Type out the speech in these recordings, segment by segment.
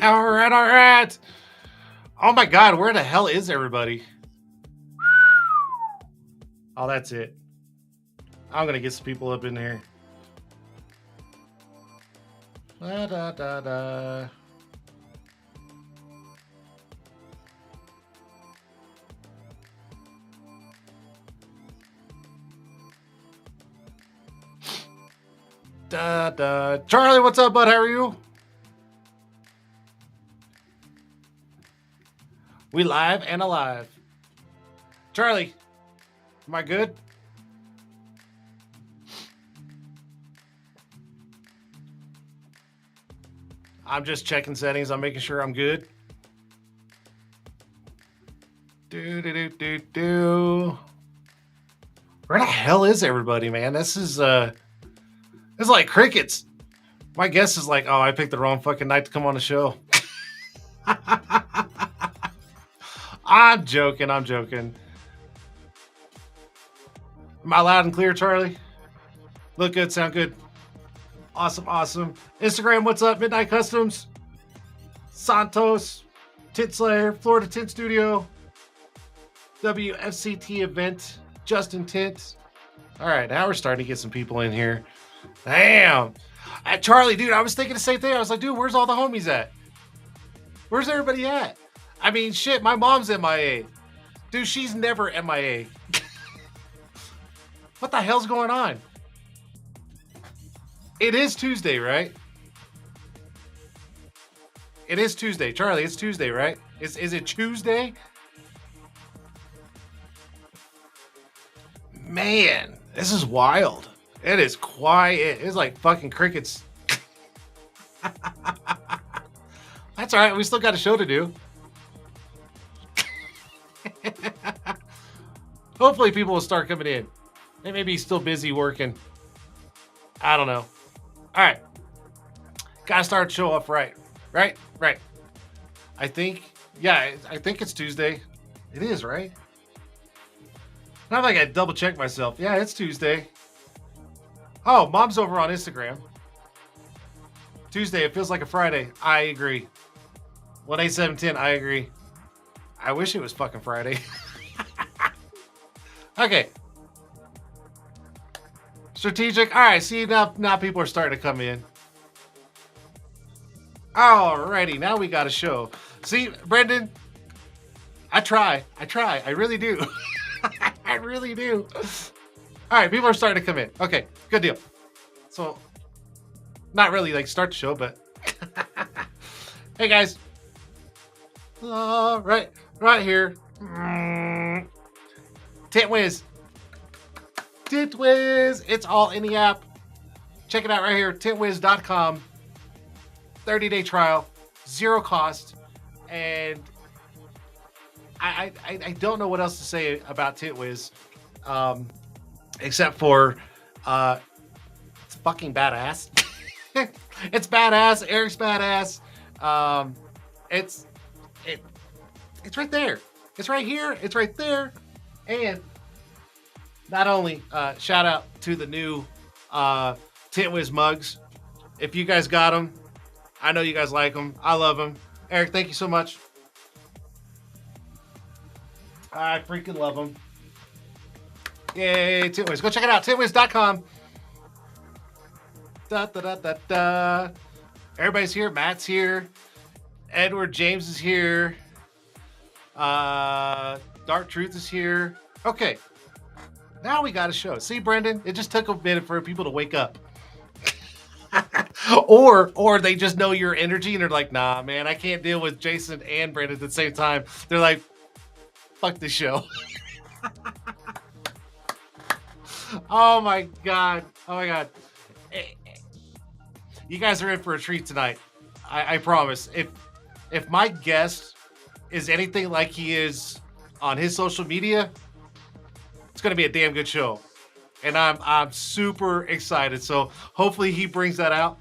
All right, all right. Oh my God, where the hell is everybody? Oh, that's it. I'm gonna get some people up in here. Da, da, da, da. Da, da. Charlie, what's up, bud? How are you? We live and alive. Charlie, am I good? I'm just checking settings. I'm making sure I'm good. Do do do do do. Where the hell is everybody, man? This is like crickets. My guess is like, oh, I picked the wrong fucking night to come on the show. I'm joking. I'm joking. Am I loud and clear, Charlie? Look good, sound good. Awesome, awesome. Instagram, what's up? Midnight Customs, Santos, Tint Slayer, Florida Tint Studio, WFCT event, Justin Tint. All right, now we're starting to get some people in here. Damn. Charlie, dude, I was thinking the same thing. I was like, dude, where's all the homies at? Where's everybody at? I mean, shit, my mom's MIA. Dude, she's never MIA. What the hell's going on? It is Tuesday, right? It is Tuesday. Charlie, it's Tuesday, right? Is it Tuesday? Man, this is wild. It is quiet. It's like fucking crickets. That's all right. We still got a show to do. Hopefully people will start coming in. They may be still busy working. I don't know. All right. Gotta start the show off right. Right? I think it's Tuesday. It is, right? Not like I double check myself. Yeah, it's Tuesday. Oh, mom's over on Instagram. Tuesday, it feels like a Friday. I agree. 18710, I agree. I wish it was fucking Friday. Okay. Strategic. All right, see, now people are starting to come in. Alrighty, now we got a show. See, Brenden, I try. I really do. I really do. All right, people are starting to come in. Okay, good deal. So, not really like start the show, but hey guys. Right here. Tintwiz. It's all in the app. Check it out right here. Tintwiz.com. 30-day trial, 0 cost, and I don't know what else to say about Tintwiz, except for it's fucking badass. It's badass. Eric's badass. It's right there. It's right here. It's right there. And not only shout out to the new Tintwiz mugs. If you guys got them, I know you guys like them. I love them. Eric, thank you so much. I freaking love them. Yay, Tintwiz. Go check it out. Tintwiz.com. Da. Everybody's here. Matt's here. Edward James is here. Dark Truth is here. Okay. Now we got a show. See, Brenden? It just took a minute for people to wake up. or they just know your energy and they're like, nah, man, I can't deal with Jason and Brenden at the same time. They're like, fuck this show. Oh my god. You guys are in for a treat tonight. I promise. If my guest is anything like he is on his social media, it's gonna be a damn good show. And I'm super excited. So hopefully he brings that out.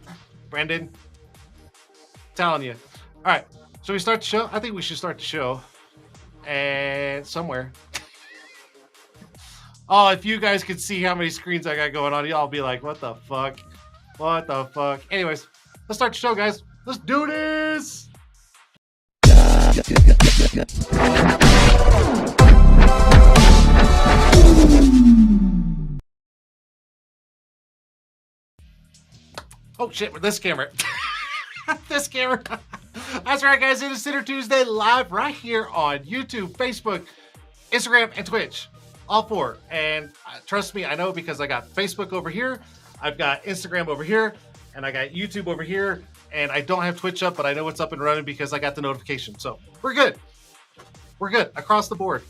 Brenden, telling you. All right. So we start the show? I think we should start the show. And somewhere. Oh, if you guys could see how many screens I got going on, y'all be like, what the fuck? What the fuck? Anyways, let's start the show, guys. Let's do this. Oh shit, with this camera. This camera. That's right, guys. It is Tint'er Tuesday live right here on YouTube, Facebook, Instagram, and Twitch. All four. And trust me, I know because I got Facebook over here, I've got Instagram over here, and I got YouTube over here. And I don't have Twitch up, but I know it's up and running because I got the notification. So we're good. We're good across the board.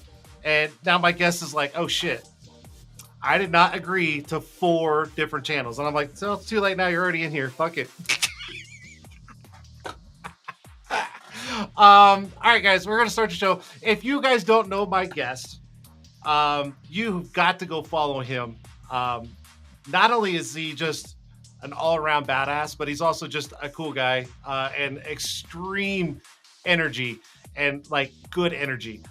And now my guest is like, oh shit, I did not agree to 4 different channels. And I'm like, so it's too late now. You're already in here. Fuck it. All right, guys, we're going to start the show. If you guys don't know my guest, you've got to go follow him. Not only is he just an all-around badass, but he's also just a cool guy and extreme energy and like good energy.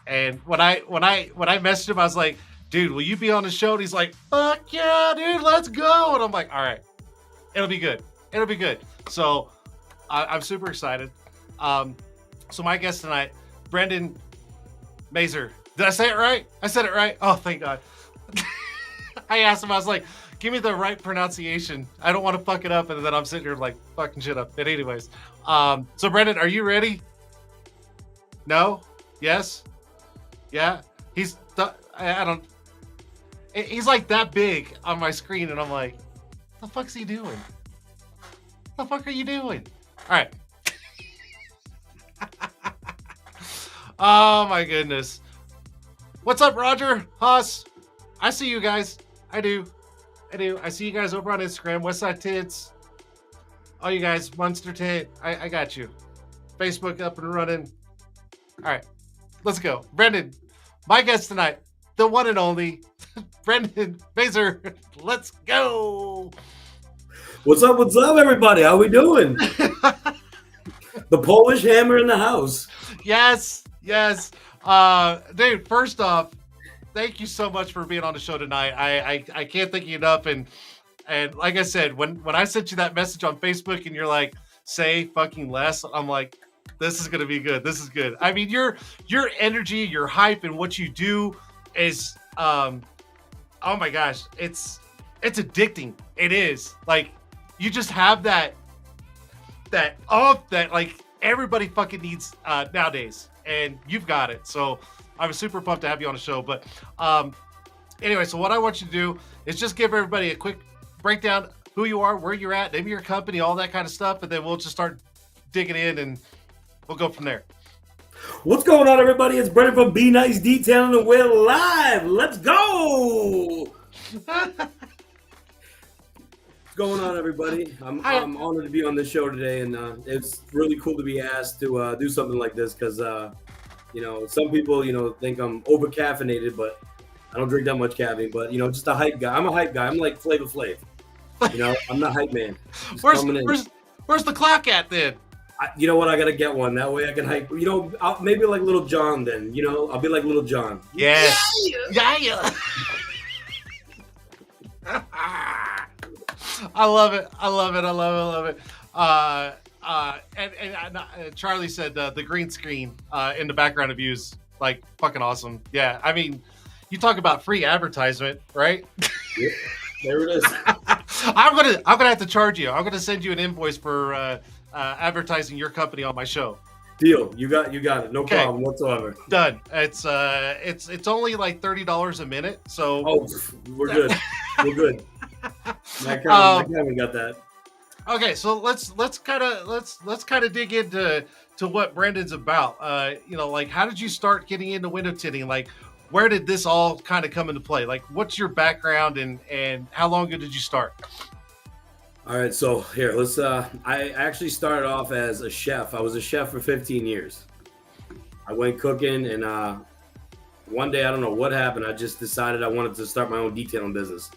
And when I messaged him, I was like, dude, will you be on the show? And he's like, fuck yeah, dude, let's go. And I'm like, all right, it'll be good. It'll be good. So I'm super excited. So my guest tonight, Brenden Mazur. Did I say it right? I said it right. Oh, thank God. I asked him, I was like, give me the right pronunciation. I don't want to fuck it up. And then I'm sitting here like fucking shit up. But anyways, so Brenden, are you ready? No? Yes? Yeah? He's like that big on my screen. And I'm like, the fuck's he doing? The fuck are you doing? All right. Oh my goodness. What's up, Roger? Haas? I see you guys. I do. I see you guys over on Instagram. Westside Tits. Oh, you guys. Monster Tit. I got you. Facebook up and running. All right. Let's go. Brenden, my guest tonight, the one and only Brenden Mazur. Let's go. What's up, everybody? How we doing? The Polish hammer in the house. Yes. Dude, first off, thank you so much for being on the show tonight. I can't thank you enough. And like I said, when I sent you that message on Facebook and you're like, say fucking less, I'm like, this is gonna be good. This is good. I mean, your energy, your hype, and what you do is oh my gosh, it's addicting. It is. Like, you just have that like everybody fucking needs nowadays, and you've got it. So I was super pumped to have you on the show. But anyway, so what I want you to do is just give everybody a quick breakdown, who you are, where you're at, name of your company, all that kind of stuff, and then we'll just start digging in and we'll go from there. What's going on, everybody? It's Brenden from Be Nice Detailing, and we're live. Let's go. What's going on, everybody? I'm honored to be on this show today, and it's really cool to be asked to do something like this because some people think I'm over caffeinated, but I don't drink that much caffeine. But just a hype guy. I'm a hype guy. I'm like Flavor Flav. I'm the hype man. Where's the clock at then? You know what? I gotta get one. That way I can hype. Maybe like Little John. Then I'll be like Little John. Yes. Yeah. I love it. And Charlie said the green screen in the background of views, like, fucking awesome. Yeah, I mean, you talk about free advertisement, right? Yep. There it is. I'm gonna have to charge you. I'm gonna send you an invoice for advertising your company on my show. Deal. You got it. No problem whatsoever. Done. It's only like $30 a minute. So we're good. We're good. I haven't got that. Okay, so let's kind of dig into what Brenden's about. Like, how did you start getting into window tinting? Like, where did this all kind of come into play? Like, what's your background and how long ago did you start? All right, so here, let's. I actually started off as a chef. I was a chef for 15 years. I went cooking, and one day, I don't know what happened, I just decided I wanted to start my own detailing business.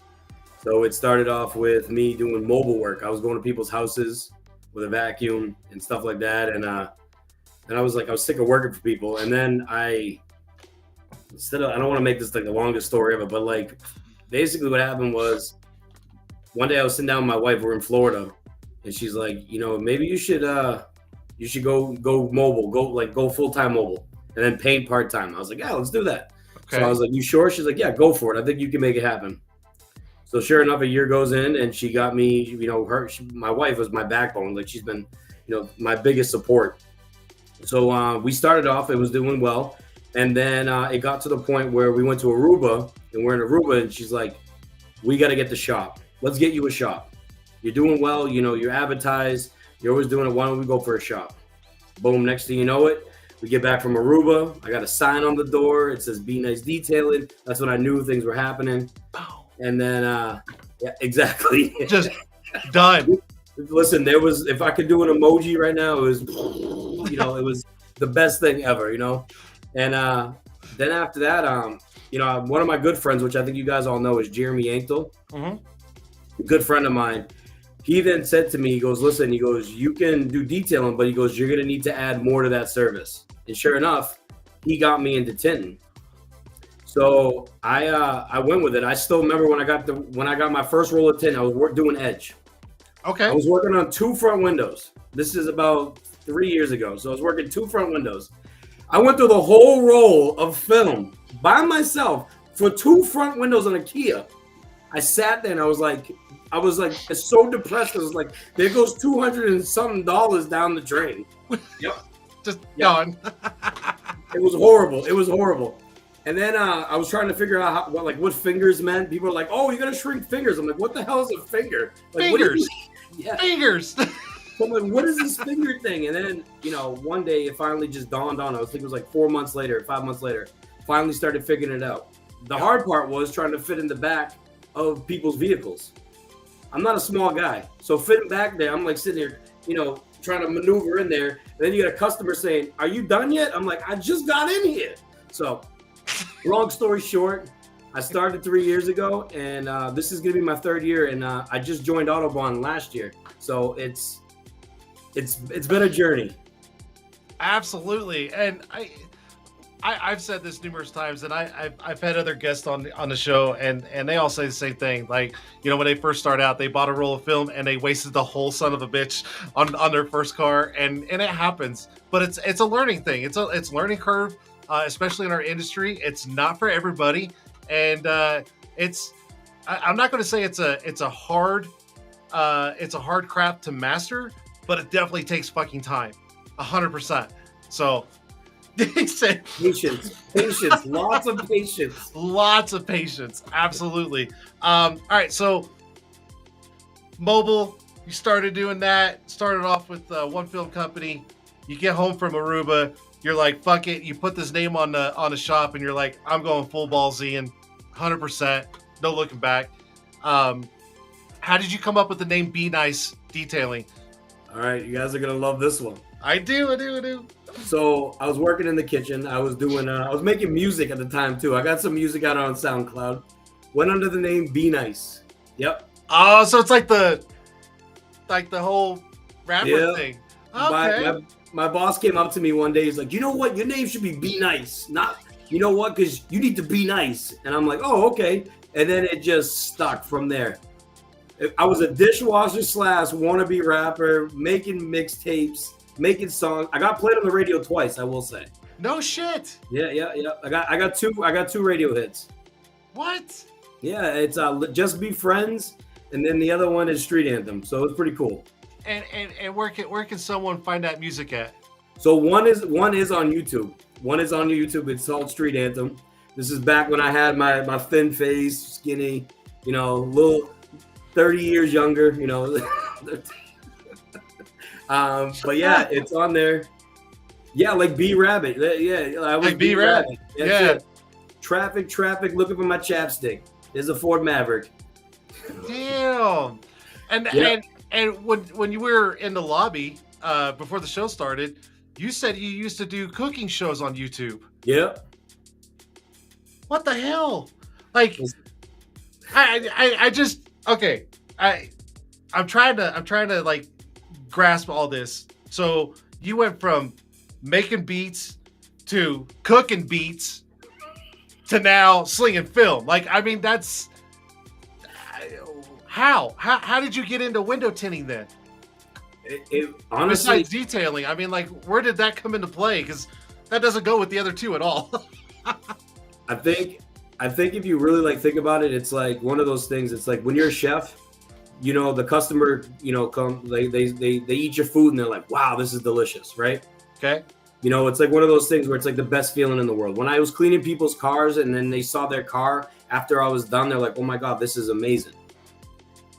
So it started off with me doing mobile work. I was going to people's houses with a vacuum and stuff like that, and I was sick of working for people. And then I don't want to make this like the longest story ever, but like basically what happened was, one day I was sitting down with my wife. We're in Florida, and she's like, maybe you should go mobile, go full-time mobile. and then paint part-time. I was like, yeah, let's do that. Okay. So I was like, you sure? She's like, yeah, go for it. I think you can make it happen. So sure enough, a year goes in, and she got me, you know, my wife was my backbone. Like, she's been, you know, my biggest support. So we started off, it was doing well. And then it got to the point where we went to Aruba, and we're in Aruba, and she's like, we got to get the shop. Let's get you a shop. You're doing well. You know, you're advertised. You're always doing it. Why don't we go for a shop? Boom. Next thing you know it, we get back from Aruba. I got a sign on the door. It says Be Nice Detailing. That's when I knew things were happening. And then, yeah, exactly. Just done. Listen, there was, if I could do an emoji right now, it was, you know, it was the best thing ever, you know? And then after that, you know, one of my good friends, which I think you guys all know, is Jeremy Yanktel. Mm-hmm. A good friend of mine. He then said to me, he goes, listen, he goes, you can do detailing, but he goes, you're going to need to add more to that service. And sure enough, he got me into Tint'er. So I went with it. I still remember when I got my first roll of Tint'er, I was doing edge. Okay. I was working on 2 front windows. This is about 3 years ago. So I was working 2 front windows. I went through the whole roll of film by myself for 2 front windows on a Kia. I sat there and I was like so depressed. I was like, there goes $200 and something down the drain. Yep. Just gone. It was horrible. It was horrible. And then I was trying to figure out what fingers meant. People are like, oh, you got to shrink fingers. I'm like, what the hell is a finger? Like, fingers. Yeah. Fingers. So I'm like, what is this finger thing? And then, you know, one day it finally just dawned on. I think it was like 4 months later, 5 months later, finally started figuring it out. The hard part was trying to fit in the back of people's vehicles. I'm not a small guy. So fitting back there, I'm like sitting here, you know, trying to maneuver in there. And then you got a customer saying, are you done yet? I'm like, I just got in here. So long story short, I started 3 years ago, and this is going to be my 3rd year. And I just joined Autobahn last year. So it's been a journey. Absolutely. And I've said this numerous times, and I've had other guests on the show, and they all say the same thing. Like, you know, when they first start out, they bought a roll of film and they wasted the whole son of a bitch on their first car, and it happens. But it's a learning thing. It's learning curve, especially in our industry. It's not for everybody, and I'm not going to say it's a hard craft to master, but it definitely takes fucking time, 100%. So. Patience, lots of patience. Absolutely. All right, so mobile, you started doing that. Started off with one film company. You get home from Aruba, you're like, fuck it. You put this name on the shop, and you're like, I'm going full ball Z and 100%, no looking back. How did you come up with the name Be Nice Detailing? All right, you guys are gonna love this one. I do. So I was working in the kitchen. I was making music at the time too. I got some music out on SoundCloud. Went under the name Be Nice. Yep. Oh, so it's like the whole rapper thing. Okay. My boss came up to me one day. He's like, you know what? Your name should be Nice. Not, you know what? Because you need to be nice. And I'm like, oh, okay. And then it just stuck from there. I was a dishwasher / wannabe rapper, making mixtapes, making songs. I got played on the radio twice, I will say. No shit. Yeah. I got two radio hits. What? Yeah, it's Just Be Friends, and then the other one is Street Anthem. So it's pretty cool. And where can someone find that music at? So one is on YouTube. One is on YouTube. It's called Street Anthem. This is back when I had my thin face, skinny, you know, little 30 years younger, you know. But yeah, it's on there. Yeah, like B Rabbit. Yeah, I was like B Rabbit. Yeah. It. Traffic, looking for my chapstick. There's a Ford Maverick. Damn. And when you were in the lobby before the show started, you said you used to do cooking shows on YouTube. Yep. What the hell? Like, I just okay. I'm trying to like grasp all this. So you went from making beats to cooking beats to now slinging film. Like, I mean, that's how did you get into window tinting then? It honestly, besides detailing, I mean, like, where did that come into play? Because that doesn't go with the other two at all. I think if you really like think about it, it's like one of those things. It's like when you're a chef, you know, the customer, you know, they eat your food and they're like, wow, this is delicious, right? Okay. You know, it's like one of those things where it's like the best feeling in the world. When I was cleaning people's cars and then they saw their car after I was done, they're like, oh my God, this is amazing.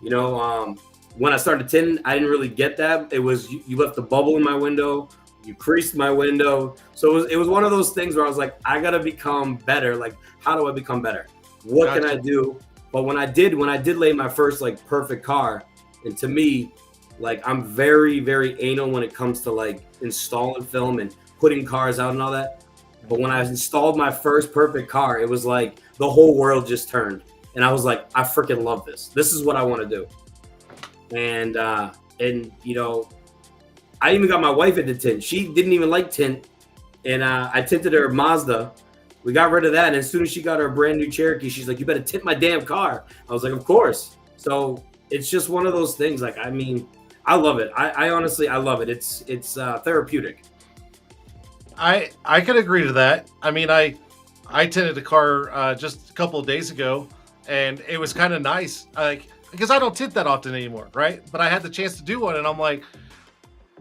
You know, when I started tinting, I didn't really get that. It was, you left the bubble in my window, you creased my window. So it was one of those things where I was like, I got to become better. Like, how do I become better? What can I do? But when I did lay my first like perfect car, and to me, like I'm very, very anal when it comes to like installing film and putting cars out and all that. But when I installed my first perfect car, it was like the whole world just turned. And I was like, I freaking love this. This is what I want to do. And you know, I even got my wife into tint. She didn't even like tint. And I tinted her Mazda. We got rid of that. And as soon as she got her brand new Cherokee, she's like, you better tint my damn car. I was like, of course. So it's just one of those things. Like, I mean, I love it. I honestly, I love it. It's therapeutic. I could agree to that. I mean, I tinted a car just a couple of days ago, and it was kind of nice. Like, because I don't tint that often anymore, right? But I had the chance to do one, and I'm like,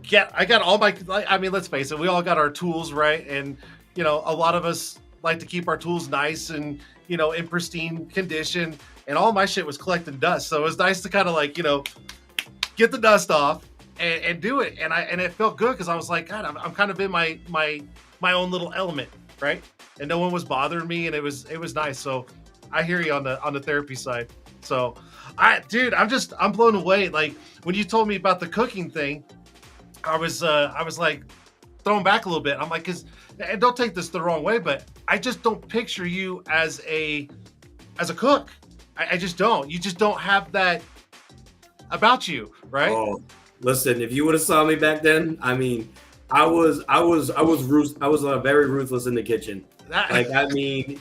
yeah, I got all my. I mean, let's face it, we all got our tools, right? And you know, a lot of us like to keep our tools nice and, you know, in pristine condition. And all my shit was collecting dust, so it was nice to kind of like, you know, get the dust off and do it. And it felt good because I was like, God, I'm kind of in my own little element, right? And no one was bothering me, and it was nice. So I hear you on the therapy side. So I'm blown away. Like when you told me about the cooking thing, I was like thrown back a little bit. I'm like, and don't take this the wrong way, but I just don't picture you as a cook. I just don't. You just don't have that about you, right? Oh, listen, if you would have saw me back then, I mean, I was very ruthless in the kitchen. Like, I mean,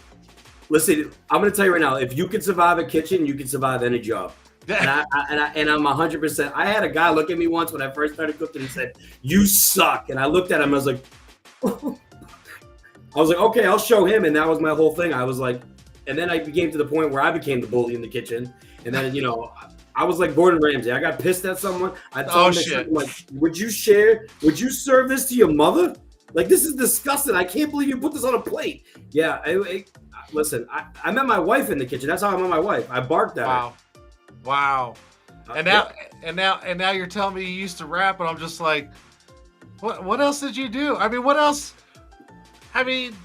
listen, I'm gonna tell you right now, if you can survive a kitchen, you can survive any job. And I'm 100%. I had a guy look at me once when I first started cooking and said, "You suck." And I looked at him. I was like, okay, I'll show him. And that was my whole thing. I was like, and then I became to the point where I became the bully in the kitchen. And then, you know, I was like Gordon Ramsay. I got pissed at someone. I told him, like, would you serve this to your mother? Like, this is disgusting. I can't believe you put this on a plate. Yeah. Listen, I met my wife in the kitchen. That's how I met my wife. I barked at her. Wow. And now you're telling me you used to rap, and I'm just like, what else did you do? I mean, what else? I mean,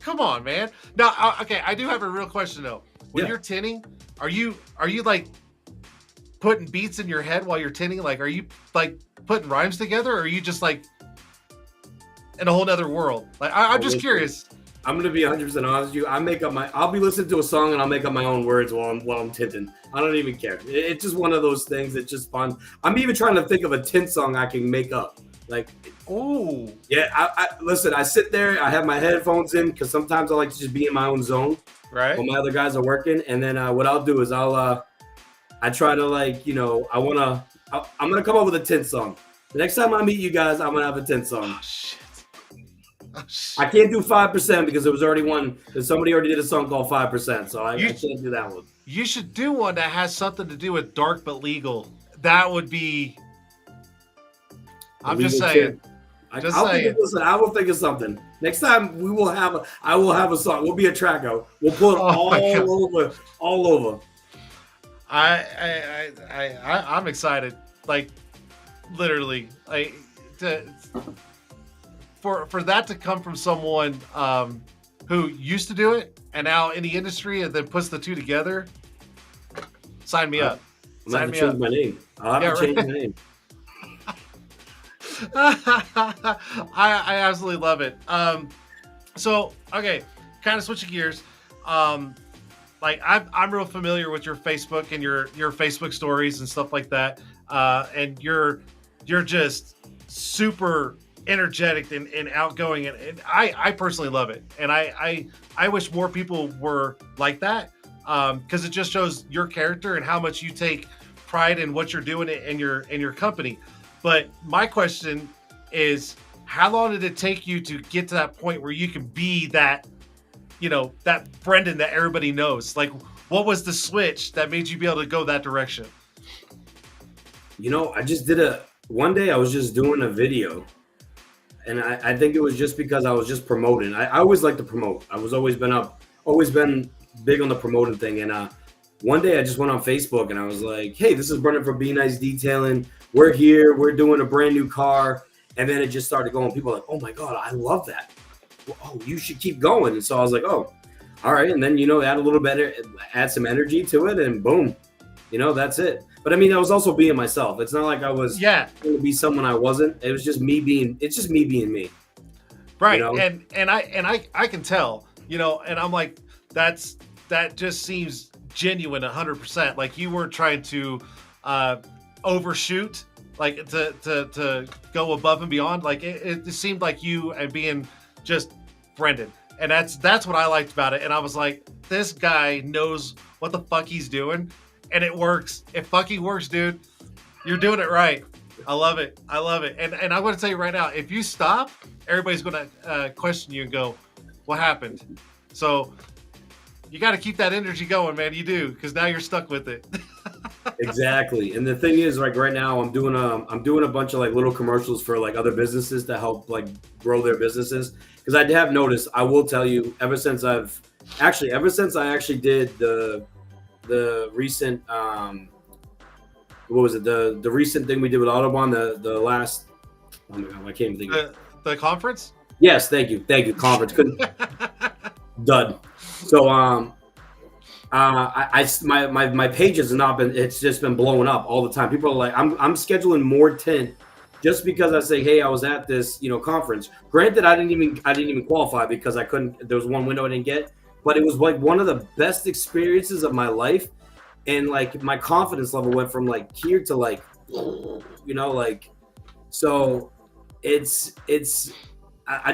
come on, man. Now, okay, I do have a real question though. When you're tinting, are you like putting beats in your head while you're tinting? Like, are you like putting rhymes together, or are you just like in a whole nother world? Like, I'm just curious. I'm gonna be 100% honest with you. I'll be listening to a song and I'll make up my own words while I'm tinting. I don't even care. It's just one of those things. It's just fun. I'm even trying to think of a tint song I can make up. Like, oh yeah. I listen. I sit there. I have my headphones in because sometimes I like to just be in my own zone. Right. While my other guys are working, and then what I'll do is I try to, like, you know, I'm gonna come up with a tint song. The next time I meet you guys, I'm gonna have a tint song. Oh shit. I can't do 5% because there was already one. Because somebody already did a song called 5%, so I can't do that one. You should do one that has something to do with dark but legal. That would be. I'm just saying. Listen, I will think of something. Next time I will have a song. We'll be a tracker. We'll put it all over. I'm excited. Like, literally, like for that to come from someone who used to do it and now in the industry and then puts the two together. Sign me up. I'm going to change my name. I'll have to change my name. I absolutely love it. So, okay, kind of switching gears. Like I'm real familiar with your Facebook and your Facebook stories and stuff like that. And you're just super energetic and outgoing, and I personally love it. And I wish more people were like that, because it just shows your character and how much you take pride in what you're doing in your company. But my question is, how long did it take you to get to that point where you can be that, that Brenden that everybody knows? Like, what was the switch that made you be able to go that direction? I just one day I was just doing a video, and I think it was just because I was just promoting. I always like to promote. I was always been big on the promoting thing. And one day I just went on Facebook and I was like, hey, this is Brenden from Be Nice Detailing. We're here. We're doing a brand new car. And then it just started going. People were like, oh my God, I love that. Well, oh, you should keep going. And so I was like, oh, all right. And then, add a little bit, add some energy to it, and boom, that's it. But I mean, I was also being myself. It's not like I was going to be someone I wasn't. It was just me being me. Right. And I can tell, and I'm like, that just seems genuine 100%. Like you weren't trying to overshoot, like to go above and beyond. Like it seemed like you and being just Brenden. And that's what I liked about it. And I was like, this guy knows what the fuck he's doing. And it works. It fucking works, dude. You're doing it right. I love it. And I'm going to tell you right now, if you stop, everybody's going to question you and go, what happened? So you got to keep that energy going, man. You do, because now you're stuck with it. Exactly. And the thing is, like right now, I'm doing a bunch of like little commercials for like other businesses to help like grow their businesses. Because I have noticed, I will tell you, ever since I actually did the recent what was it, the recent thing we did with Audubon, the last, oh my God, I can't even think of it. The conference? Yes, thank you conference. Couldn't dud. So my page has not been, it's just been blowing up all the time. People are like, I'm scheduling more tint just because I say, hey, I was at this conference. Granted, I didn't even qualify because I couldn't, there was one window I didn't get, but it was like one of the best experiences of my life. And like my confidence level went from like here to like, like, so I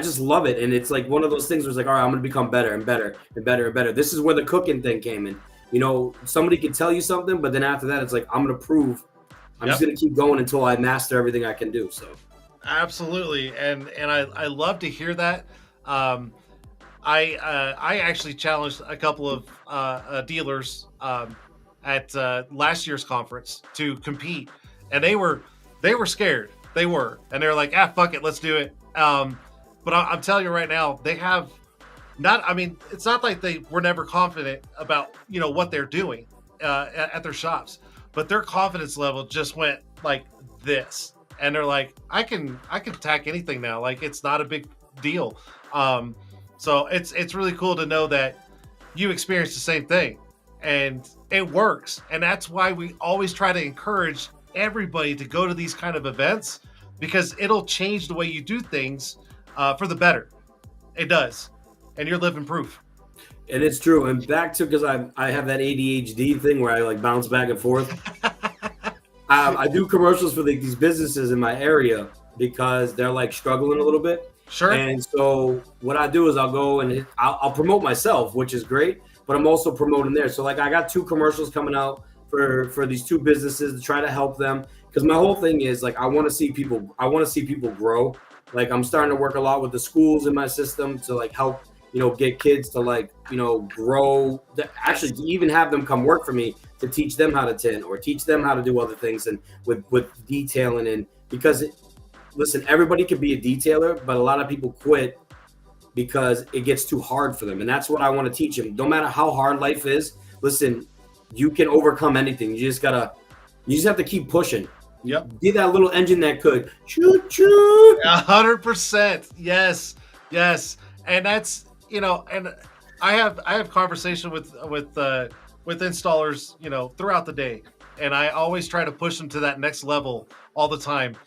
just love it. And it's like one of those things where it's like, all right, I'm going to become better and better and better and better. This is where the cooking thing came in. Somebody could tell you something, but then after that, it's like, I'm going to prove, I'm just going to keep going until I master everything I can do. So absolutely. And I love to hear that. I actually challenged a couple of dealers at last year's conference to compete, and they were scared. They were, and they were like, fuck it, let's do it. But I'm telling you right now, they have not. I mean, it's not like they were never confident about what they're doing at their shops, but their confidence level just went like this, and they're like, I can attack anything now. Like it's not a big deal. So it's really cool to know that you experienced the same thing, and it works. And that's why we always try to encourage everybody to go to these kind of events, because it'll change the way you do things for the better. It does. And you're living proof. And it's true. And back to, because I have that ADHD thing where I like bounce back and forth. I do commercials for these businesses in my area because they're like struggling a little bit. Sure. And so what I do is I'll go and I'll promote myself, which is great, but I'm also promoting there. So like I got 2 commercials coming out for these 2 businesses to try to help them. Because my whole thing is like, I want to see people grow. Like I'm starting to work a lot with the schools in my system to like help, get kids to like, grow, actually to even have them come work for me to teach them how to tint or teach them how to do other things and with detailing. And because listen, everybody could be a detailer, but a lot of people quit because it gets too hard for them. And that's what I want to teach them. No matter how hard life is, listen, you can overcome anything. You just have to keep pushing. Yep. Be that little engine that could shoot. 100%. Yes. And that's, and I have conversation with installers, throughout the day. And I always try to push them to that next level all the time.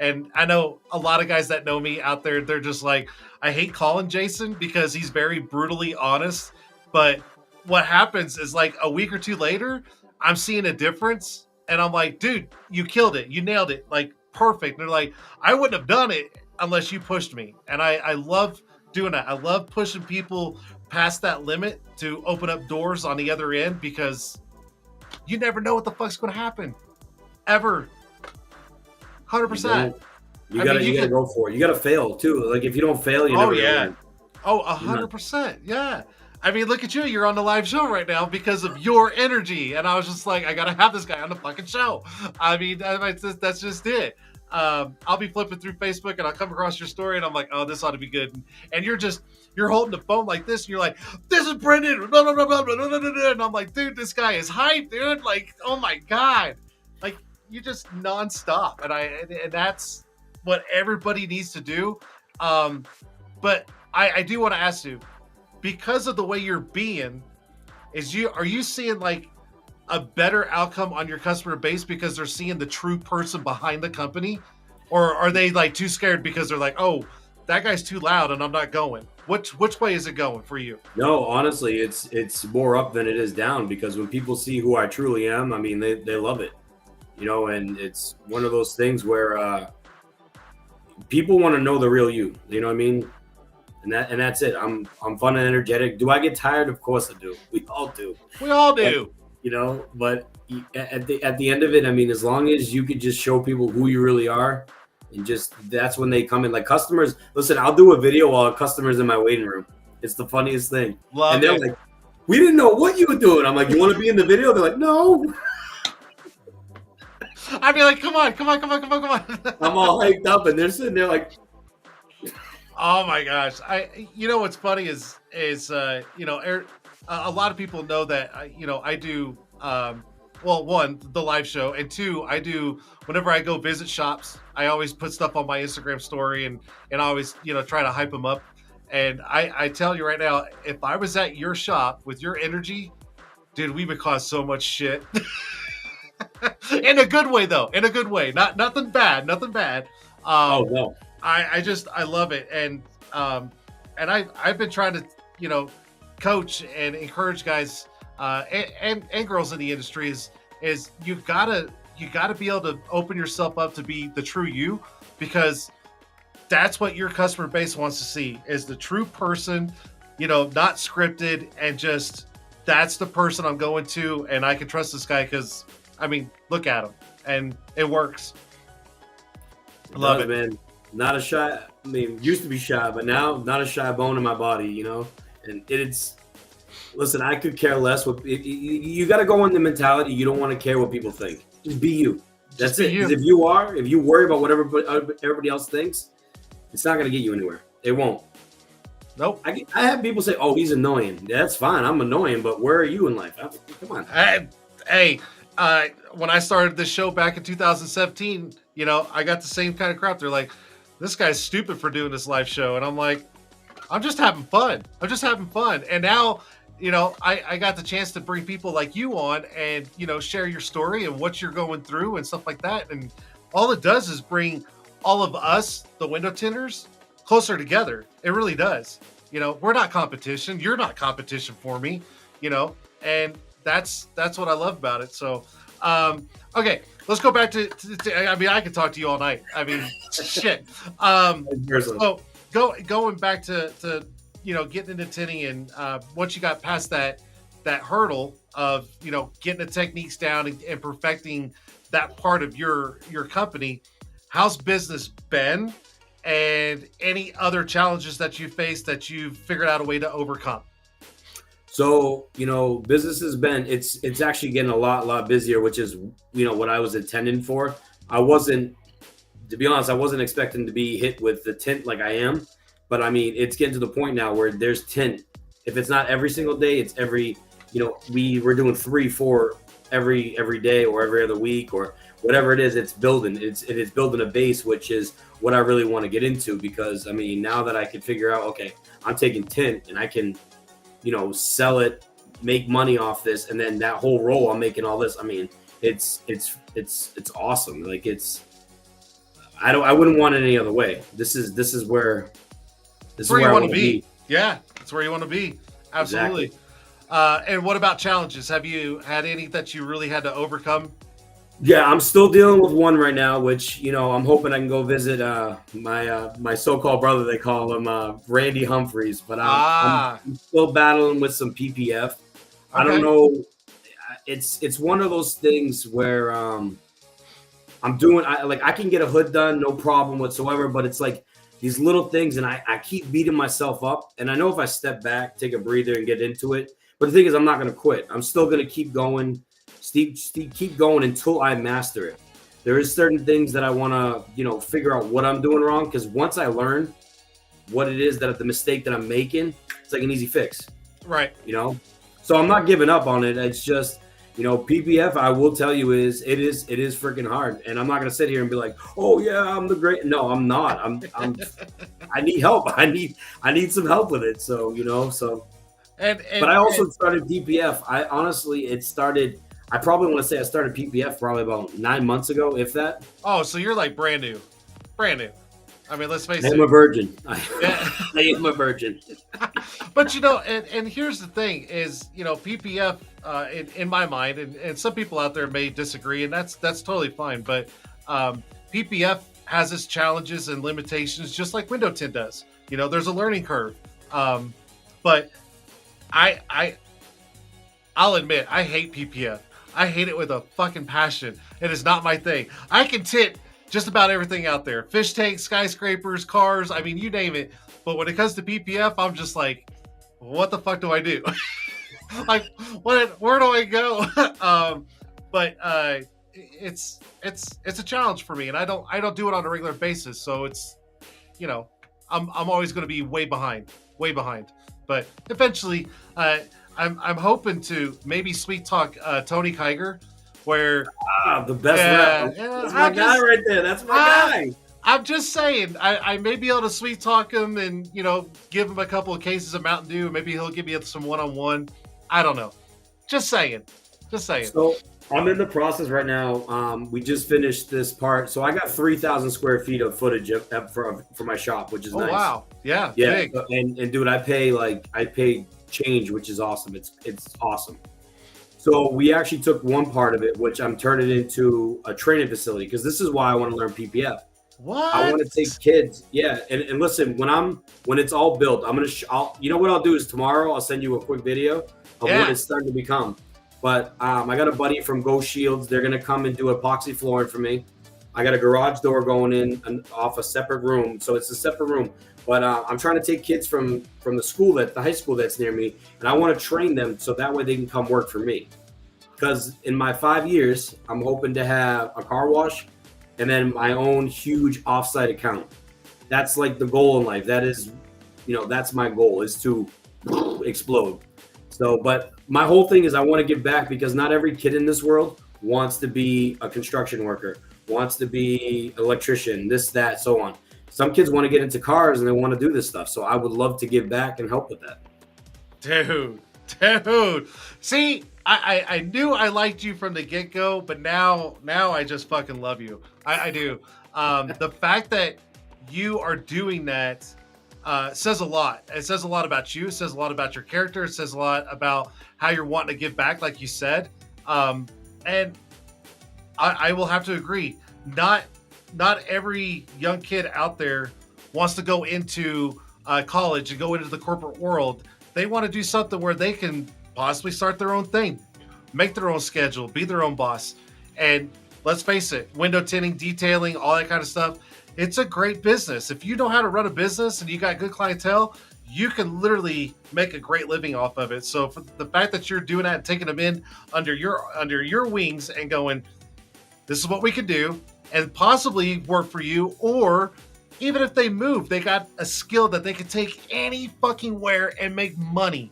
And I know a lot of guys that know me out there, they're just like, I hate calling Jason because he's very brutally honest. But what happens is like a week or 2 later, I'm seeing a difference. And I'm like, dude, you killed it. You nailed it. Like, perfect. And they're like, I wouldn't have done it unless you pushed me. And I love doing that. I love pushing people past that limit to open up doors on the other end, because you never know what the fuck's going to happen. Ever. 100%. You I gotta mean, you you gotta could. go for it. You gotta fail too. Like if you don't fail, you're Oh never gonna yeah. learn. Oh, You're not. 100%. Yeah. I mean, look at you. You're on the live show right now because of your energy. And I was just like, I got to have this guy on the fucking show. I mean, that's just it. I'll be flipping through Facebook and I'll come across your story and I'm like, oh, this ought to be good. And you're holding the phone like this and you're like, this is Brenden. Blah, blah, blah, blah, blah, blah, blah, blah. And I'm like, dude, this guy is hype, dude. Like, oh my God. Like, you just nonstop. And that's what everybody needs to do. But I do want to ask you, because of the way you're being, are you seeing like a better outcome on your customer base because they're seeing the true person behind the company? Or are they like too scared because they're like, oh, that guy's too loud and I'm not going? Which way is it going for you? No, honestly, it's more up than it is down because when people see who I truly am, I mean, they love it, and it's one of those things where people want to know the real you. You know what I mean? And that's it. I'm fun and energetic. Do I get tired? Of course I do. We all do. We all do. But at the end of it, I mean, as long as you could just show people who you really are, and just that's when they come in. Like customers, listen, I'll do a video while a customer's in my waiting room. It's the funniest thing. Love and they're it. like, we didn't know what you were doing. I'm like, you want to be in the video? They're like, no. I'd be like, come on. I'm all hyped up, and they're sitting there like, oh my gosh. What's funny is a lot of people know that I do well, one, the live show, and two, I do whenever I go visit shops, I always put stuff on my Instagram story and I always try to hype them up. And I tell you right now, if I was at your shop with your energy, dude, we would cause so much shit. In a good way though, in a good way, nothing bad. oh no. I love it, and I've been trying to coach and encourage guys and girls in the industry is you gotta be able to open yourself up to be the true you, because that's what your customer base wants to see, is the true person, not scripted, and just that's the person I'm going to, and I can trust this guy because I mean, look at him, and it works. I love it, man. Not a shy. I mean, used to be shy, but now not a shy bone in my body. And it's. Listen, I could care less. You got to go in the mentality. You don't want to care what people think. Just be you. That's it. Because if you worry about what everybody else thinks, it's not going to get you anywhere. It won't. Nope. I have people say, "Oh, he's annoying." That's fine. I'm annoying, but where are you in life? Come on. Hey, when I started this show back in 2017, I got the same kind of crap. They're like, this guy's stupid for doing this live show. And I'm like, I'm just having fun. And now, I got the chance to bring people like you on and, share your story and what you're going through and stuff like that. And all it does is bring all of us, the window tinters, closer together. It really does. We're not competition. You're not competition for me, and that's what I love about it. So, okay, let's go back to I mean, I could talk to you all night. I mean, shit. So going back to getting into tinting, and once you got past that hurdle of getting the techniques down and perfecting that part of your company, how's business been, and any other challenges that you faced that you've figured out a way to overcome? So, business has been, it's actually getting a lot busier, which is, what I was intending for. To be honest, I wasn't expecting to be hit with the tint like I am, but I mean, it's getting to the point now where there's tint. If it's not every single day, it's every, we're doing 3-4 every day or every other week or whatever it is. It's building, it's building a base, which is what I really want to get into, because I mean, now that I can figure out, okay, I'm taking tint and I can, sell it, make money off this, and then that whole roll I'm making all this. I mean, it's awesome. Like I wouldn't want it any other way. This is where you want to be. Yeah, that's where you want to be. Absolutely. Exactly. And what about challenges? Have you had any that you really had to overcome? Yeah, I'm still dealing with one right now, which, I'm hoping I can go visit my so-called brother, they call him Randy Humphreys, but I'm still battling with some PPF. Okay. I don't know. It's one of those things where I can get a hood done, no problem whatsoever. But it's like these little things, and I keep beating myself up. And I know if I step back, take a breather, and get into it. But the thing is, I'm not going to quit. I'm still going to keep going, keep going until I master it. There is certain things that I want to, figure out what I'm doing wrong. Because once I learn what it is, that the mistake that I'm making, it's like an easy fix. Right. So I'm not giving up on it. It's just, PPF, I will tell you, it is freaking hard. And I'm not going to sit here and be like, oh yeah, I'm the great. No, I'm not. I need help. I need some help with it. So, but I also started PPF. I probably want to say I started PPF probably about 9 months ago, if that. Oh, so you're like brand new. I mean, let's face it. I'm a virgin. Yeah. I am a virgin. But and here's the thing is, PPF in my mind, and some people out there may disagree, and that's totally fine. But PPF has its challenges and limitations, just like window tint does. There's a learning curve. But I'll admit, I hate PPF. I hate it with a fucking passion. It is not my thing. I can tint just about everything out there. Fish tanks, skyscrapers, cars, I mean, you name it. But when it comes to PPF, I'm just like, what the fuck do I do? Like, where do I go? But it's a challenge for me, and I don't do it on a regular basis. So it's, I'm always going to be way behind. But eventually, I'm hoping to maybe sweet talk Tony Kiger, where the best rep. That's my guy right there. That's my guy. I'm just saying, I may be able to sweet talk him and give him a couple of cases of Mountain Dew. Maybe he'll give me some one-on-one. I don't know. Just saying. So I'm in the process right now. We just finished this part. So I got 3,000 square feet of footage for my shop, which is nice. Oh wow, yeah. Big. And dude, I pay change, which is awesome. It's awesome. So we actually took one part of it, which I'm turning into a training facility, because this is why I want to learn PPF. What? I want to take kids. Yeah. And listen, when it's all built, what I'll do is tomorrow I'll send you a quick video of what it's starting to become. But I got a buddy from Go Shields. They're going to come and do epoxy flooring for me. I got a garage door going in off a separate room. So it's a separate room. But I'm trying to take kids from the high school that's near me, and I want to train them so that way they can come work for me. Because in my 5 years, I'm hoping to have a car wash and then my own huge offsite account. That's like the goal in life. That is, that's my goal, is to explode. So, but my whole thing is I want to give back, because not every kid in this world wants to be a construction worker, wants to be an electrician, this, that, so on. Some kids want to get into cars and they want to do this stuff. So I would love to give back and help with that. Dude. See, I knew I liked you from the get-go, but now I just fucking love you. I do. The fact that you are doing that says a lot. It says a lot about you. It says a lot about your character. It says a lot about how you're wanting to give back, like you said. And I will have to agree. Not every young kid out there wants to go into college and go into the corporate world. They want to do something where they can possibly start their own thing, make their own schedule, be their own boss. And let's face it, window tinting, detailing, all that kind of stuff, it's a great business. If you know how to run a business and you got good clientele, you can literally make a great living off of it. So for the fact that you're doing that and taking them in under your wings and going, this is what we can do, and possibly work for you, or even if they move, they got a skill that they can take any fucking where and make money.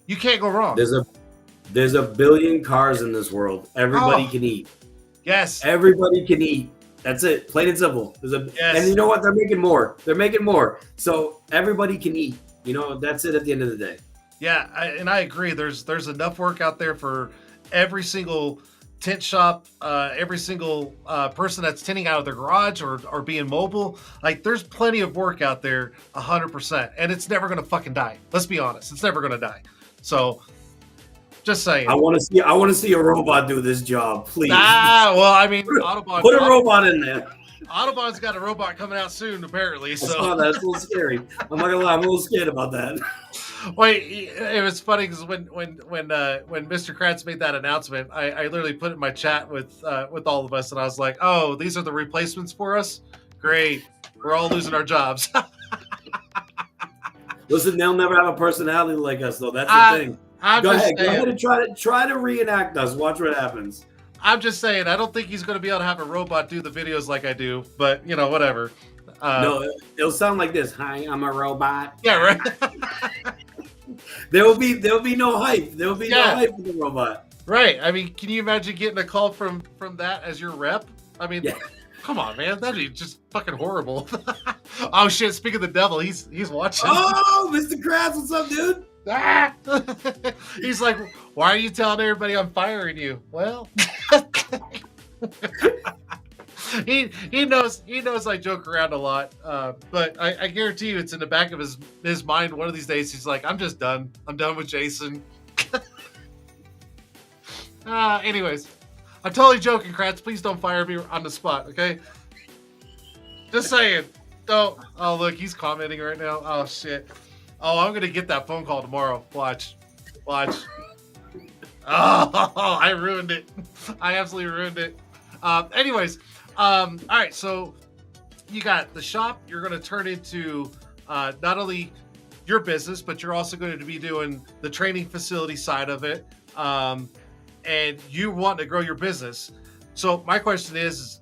You can't go wrong. There's a billion cars in this world. Everybody can eat. Yes. Everybody can eat. That's it. Plain and simple. Yes. And you know what? They're making more. So everybody can eat. That's it at the end of the day. Yeah, I agree. There's enough work out there for every single tint shop, every single person that's tinting out of their garage or being mobile. Like, there's plenty of work out there, 100%, and it's never gonna fucking die. Let's be honest, it's never gonna die. So, just saying. I want to see a robot do this job, please. Well, I mean, Autobahn. Put a robot in there. Autobahn's got a robot coming out soon, apparently. So that's a little scary. I'm not gonna lie, I'm a little scared about that. Wait, it was funny because when Mr. Kratz made that announcement, I literally put it in my chat with all of us, and I was like, "Oh, these are the replacements for us. Great, we're all losing our jobs." Listen, they'll never have a personality like us, though. That's the I, thing. I'm Go just ahead, go ahead saying. and try to reenact us. Watch what happens. I'm just saying. I don't think he's going to be able to have a robot do the videos like I do, but whatever. No, it'll sound like this. Hi, I'm a robot. Yeah, right. There'll be no hype. There'll be no Yeah. hype with the robot. Right. I mean, can you imagine getting a call from that as your rep? I mean, Yeah. come on, man. That'd be just fucking horrible. Oh shit! Speaking of the devil, he's watching. Oh, Mr. Krabs, what's up, dude? Ah! He's like, why are you telling everybody I'm firing you? Well, he knows I joke around a lot, but I guarantee you it's in the back of his mind. One of these days he's like, I'm just done. I'm done with Jason. Anyways, I'm totally joking, Kratz. Please don't fire me on the spot, okay? Just saying. Don't. Oh, look, he's commenting right now. Oh, shit. Oh, I'm going to get that phone call tomorrow. Watch. Oh, I ruined it. I absolutely ruined it. Anyways, all right, so you got the shop. You're going to turn into not only your business, but you're also going to be doing the training facility side of it. And you want to grow your business. So my question is,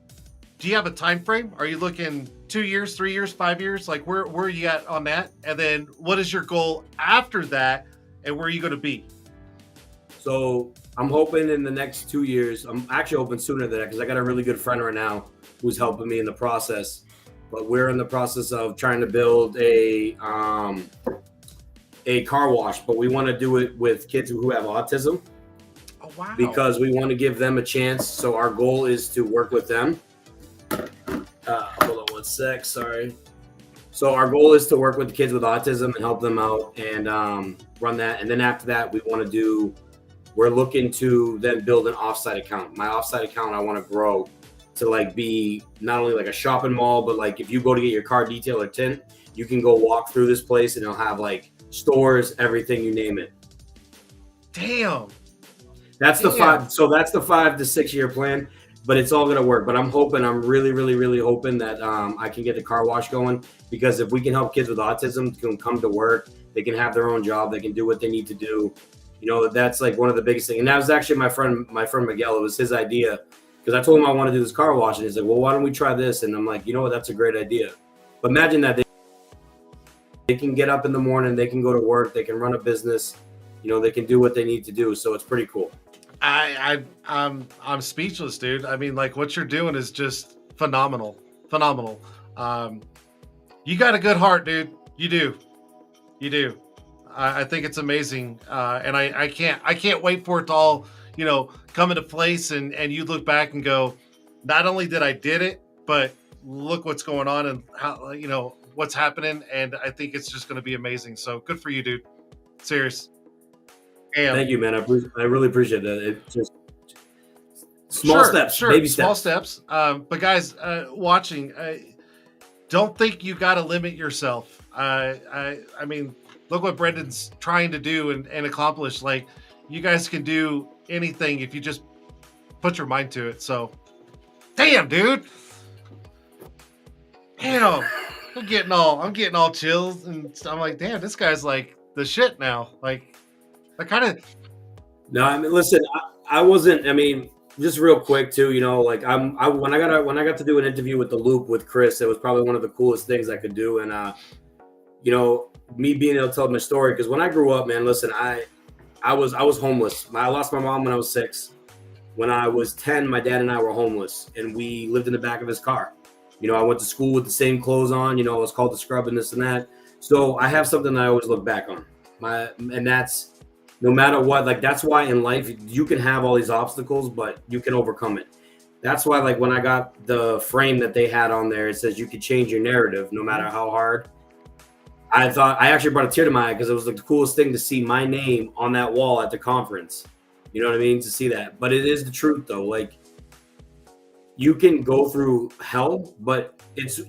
do you have a time frame? Are you looking 2 years, 3 years, 5 years? Like where are you at on that? And then what is your goal after that? And where are you going to be? So I'm hoping in the next 2 years, I'm actually hoping sooner than that because I got a really good friend right now who's helping me in the process. But we're in the process of trying to build a car wash, but we want to do it with kids who have autism. Oh, wow. Because we want to give them a chance. So our goal is to work with them. Hold on 1 sec. Sorry. So our goal is to work with the kids with autism and help them out and run that. And then after that, we're looking to then build an offsite account. My offsite account, I want to grow to like be not only like a shopping mall, but like if you go to get your car detail or tint, you can go walk through this place and it'll have like stores, everything, you name it. Damn. That's the 5 to 6 year plan, but it's all going to work. But I'm really, really, really hoping that I can get the car wash going because if we can help kids with autism to come to work, they can have their own job, they can do what they need to do. That's like one of the biggest things. And that was actually my friend Miguel. It was his idea because I told him I want to do this car wash. And he's like, well, why don't we try this? And I'm like, you know what? That's a great idea. But imagine that they can get up in the morning, they can go to work, they can run a business, they can do what they need to do. So it's pretty cool. I'm speechless, dude. I mean, like what you're doing is just phenomenal. You got a good heart, dude. You do. I think it's amazing, and I can't wait for it to all come into place, and you look back and go, not only did I did it, but look what's going on and how what's happening, and I think it's just going to be amazing. So good for you, dude. Serious. Damn. Thank you, man. I really appreciate that. It's just small steps, baby steps. Small steps. But guys, watching, don't think you got to limit yourself. I mean, look what Brendan's trying to do and accomplish. Like, you guys can do anything if you just put your mind to it. So, damn, dude. Damn. I'm getting all chills, and I'm like, damn, this guy's like the shit now. Like, I kind of. No, I mean, listen, I wasn't. I mean, just real quick too. Like when I got to do an interview with the Loop with Chris, it was probably one of the coolest things I could do. And me being able to tell my story because when I grew up, man, listen, I was homeless. I lost my mom when I was 6. When I was 10, my dad and I were homeless, and we lived in the back of his car. I went to school with the same clothes on. I was called the scrub and this and that. So I have something that I always look back on. And that's. No matter what, like that's why in life you can have all these obstacles, but you can overcome it. That's why, like when I got the frame that they had on there, it says you could change your narrative no matter how hard. I actually brought a tear to my eye because it was like the coolest thing to see my name on that wall at the conference. You know what I mean? To see that. But it is the truth though. Like you can go through hell, but it's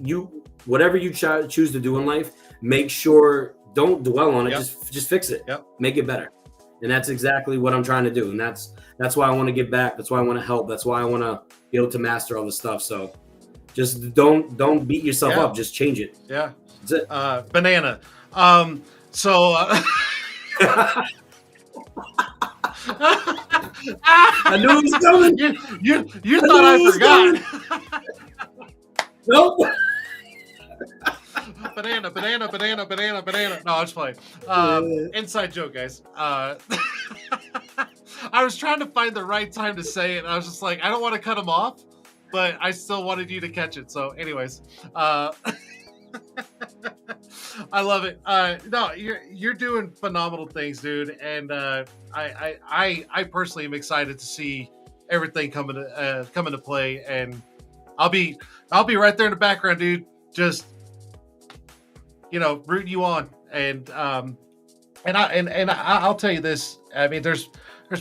whatever you choose to do in life, make sure don't dwell on it. Yep. Just fix it. Yep. Make it better. And that's exactly what I'm trying to do. And that's why I want to give back. That's why I want to help. That's why I want to be able to master all this stuff. So just don't beat yourself up. Just change it. Yeah. That's it. Banana. I knew it was coming. You thought I forgot. Nope. Banana. No, I'm just playing. Inside joke, guys. I was trying to find the right time to say it. And I was just like, I don't want to cut him off, but I still wanted you to catch it. So, anyways, I love it. No, you're doing phenomenal things, dude. And I personally am excited to see everything come into play. And I'll be right there in the background, dude. Just rooting you on. And I'll tell you this. I mean, there's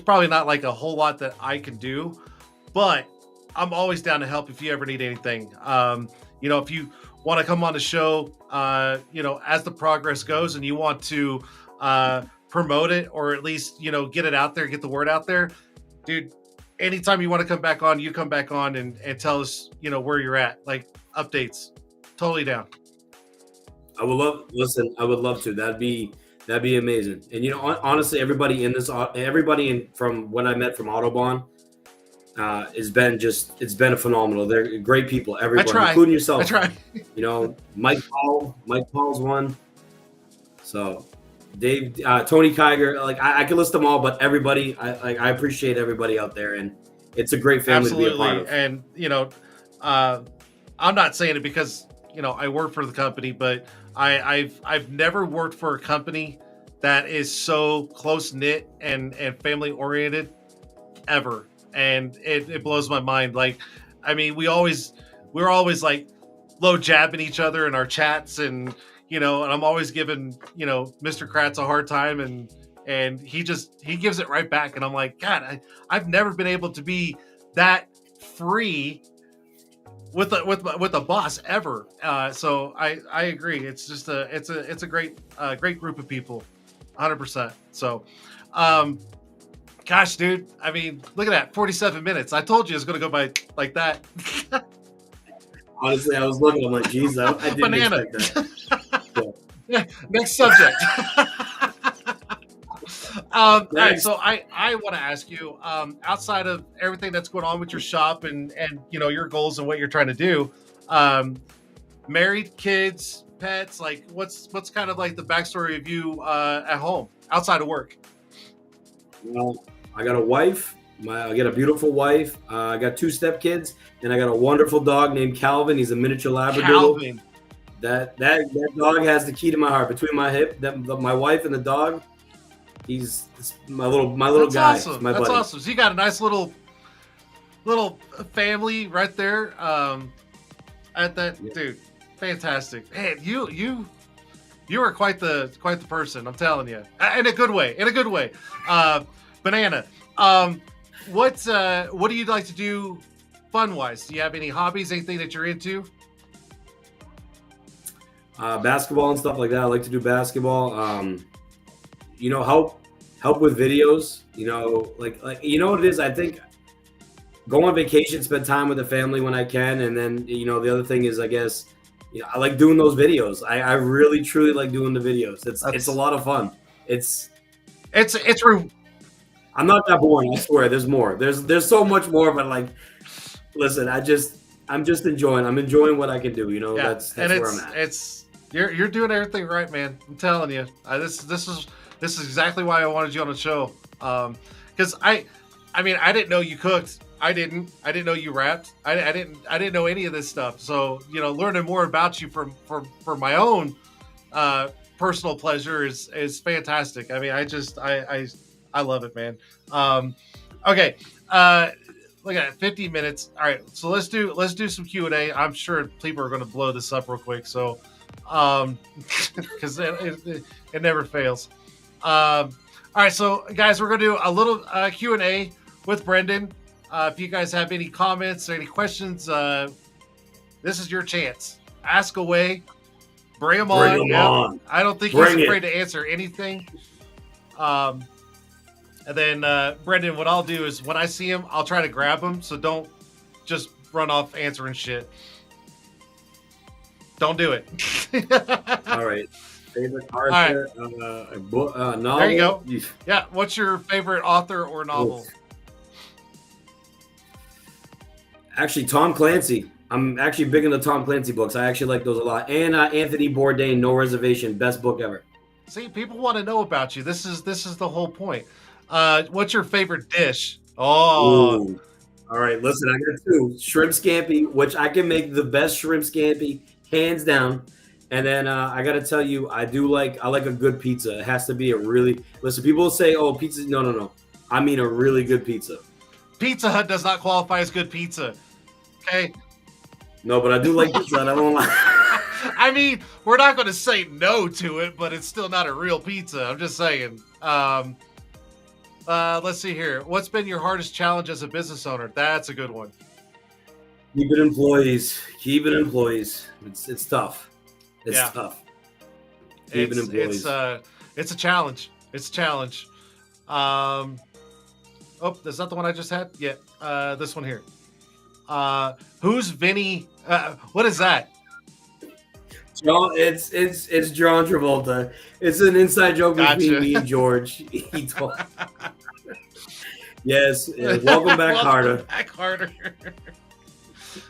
probably not like a whole lot that I can do, but I'm always down to help if you ever need anything. If you want to come on the show, as the progress goes and you want to promote it or at least, get it out there, get the word out there, dude, anytime you want to come back on, you come back on and tell us, where you're at, like updates. Totally down. I would love to. That'd be amazing. And honestly, everybody from what I met from Autobahn it's been a phenomenal. They're great people, everybody, including yourself. I try. Mike Paul's one. So Dave, Tony Kiger, like I can list them all, but everybody, I appreciate everybody out there, and it's a great family to be a part of. And I'm not saying it because I work for the company, but I've never worked for a company that is so close knit and family oriented ever, and it blows my mind. Like, I mean, we're always like low jabbing each other in our chats, and and I'm always giving Mr. Kratz a hard time, and he gives it right back, and I'm like, God, I've never been able to be that free with a boss ever. So I agree. It's just it's a great group of people, 100%. So, gosh, dude, I mean, look at that, 47 minutes. I told you it was going to go by like that. Honestly, I was looking. I'm like, geez, I didn't Banana. expect that. Yeah. Next subject. All right, so I want to ask you, outside of everything that's going on with your shop and your goals and what you're trying to do, married, kids, pets, like what's kind of like the backstory of you at home outside of work? Well, I got a wife. I got a beautiful wife. I got 2 stepkids, and I got a wonderful dog named Calvin. He's a miniature Labradoodle. Calvin. That dog has the key to my heart. Between my hip, my wife and the dog, he's my little That's guy. Awesome. My That's buddy. awesome. So you got a nice little family right there. At that, Yeah. Dude, fantastic. Man, you are quite the person. I'm telling you, in a good way. Banana. What do you like to do fun wise? Do you have any hobbies? Anything that you're into? Basketball and stuff like that. I like to do basketball. Help with videos. Like you know what it is. I think go on vacation, spend time with the family when I can, and then the other thing is, I guess, I like doing those videos. I really truly like doing the videos. It's a lot of fun. It's I'm not that boring. I swear. There's more. There's so much more. But like, listen, I'm just enjoying. I'm enjoying what I can do. That's where I'm at. You're doing everything right, man. I'm telling you. This is exactly why I wanted you on the show. Because I didn't know you cooked. I didn't know you rapped. I didn't know any of this stuff. So learning more about you for my own personal pleasure is fantastic. I mean, I love it, man. Okay. Look at it, 50 minutes. All right, so let's do some Q&A. I'm sure people are going to blow this up real quick. So, because it never fails. All right, so guys, we're going to do a little Q&A with Brenden. If you guys have any comments or any questions, this is your chance. Ask away. Bring him Bring on. him Yep. on. I don't think Bring he's it. afraid to answer anything. And then Brenden, what I'll do is when I see him, I'll try to grab him. So don't just run off answering shit. Don't do it. All right. Favorite author, novel? There you go. Yeah. What's your favorite author or novel? Actually, Tom Clancy. I'm actually big into Tom Clancy books. I actually like those a lot. And Anthony Bourdain, No Reservation, best book ever. See, people want to know about you. This is the whole point. What's your favorite dish? Oh, Ooh. All right, listen, I got two. Shrimp scampi, which I can make the best shrimp scampi, hands down. And then I got to tell you, I like a good pizza. It has to be a really, listen, people say, oh, pizza. No. I mean a really good pizza. Pizza Hut does not qualify as good pizza. Okay. No, but I do like pizza. I don't lie. I mean, we're not going to say no to it, but it's still not a real pizza. I'm just saying. Let's see here. What's been your hardest challenge as a business owner? That's a good one. Keeping employees. It's tough. It's tough. Keeping employees. It's a challenge. Oh, that's not the one I just had? Yeah. This one here. Who's Vinny? What is that? John, it's John Travolta. It's an inside joke between me and George. Yes. Welcome back, Carter.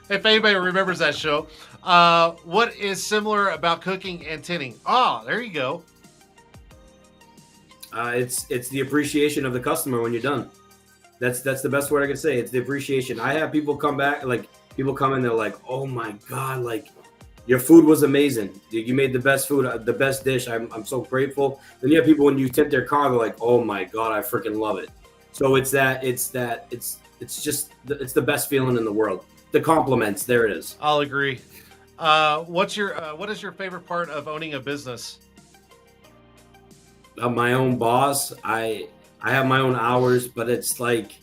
If anybody remembers that show, what is similar about cooking and tinning? Oh, there you go. It's the appreciation of the customer when you're done. That's the best word I can say. It's the appreciation. I have people come back, like people come in, they're like, "Oh my god, like your food was amazing. You made the best food, the best dish. I'm so grateful." Then you have people when you tip their car, they're like, "Oh my god, I freaking love it." So it's the best feeling in the world. The compliments, there it is. I'll agree. What is your favorite part of owning a business? I'm my own boss. I have my own hours, but it's like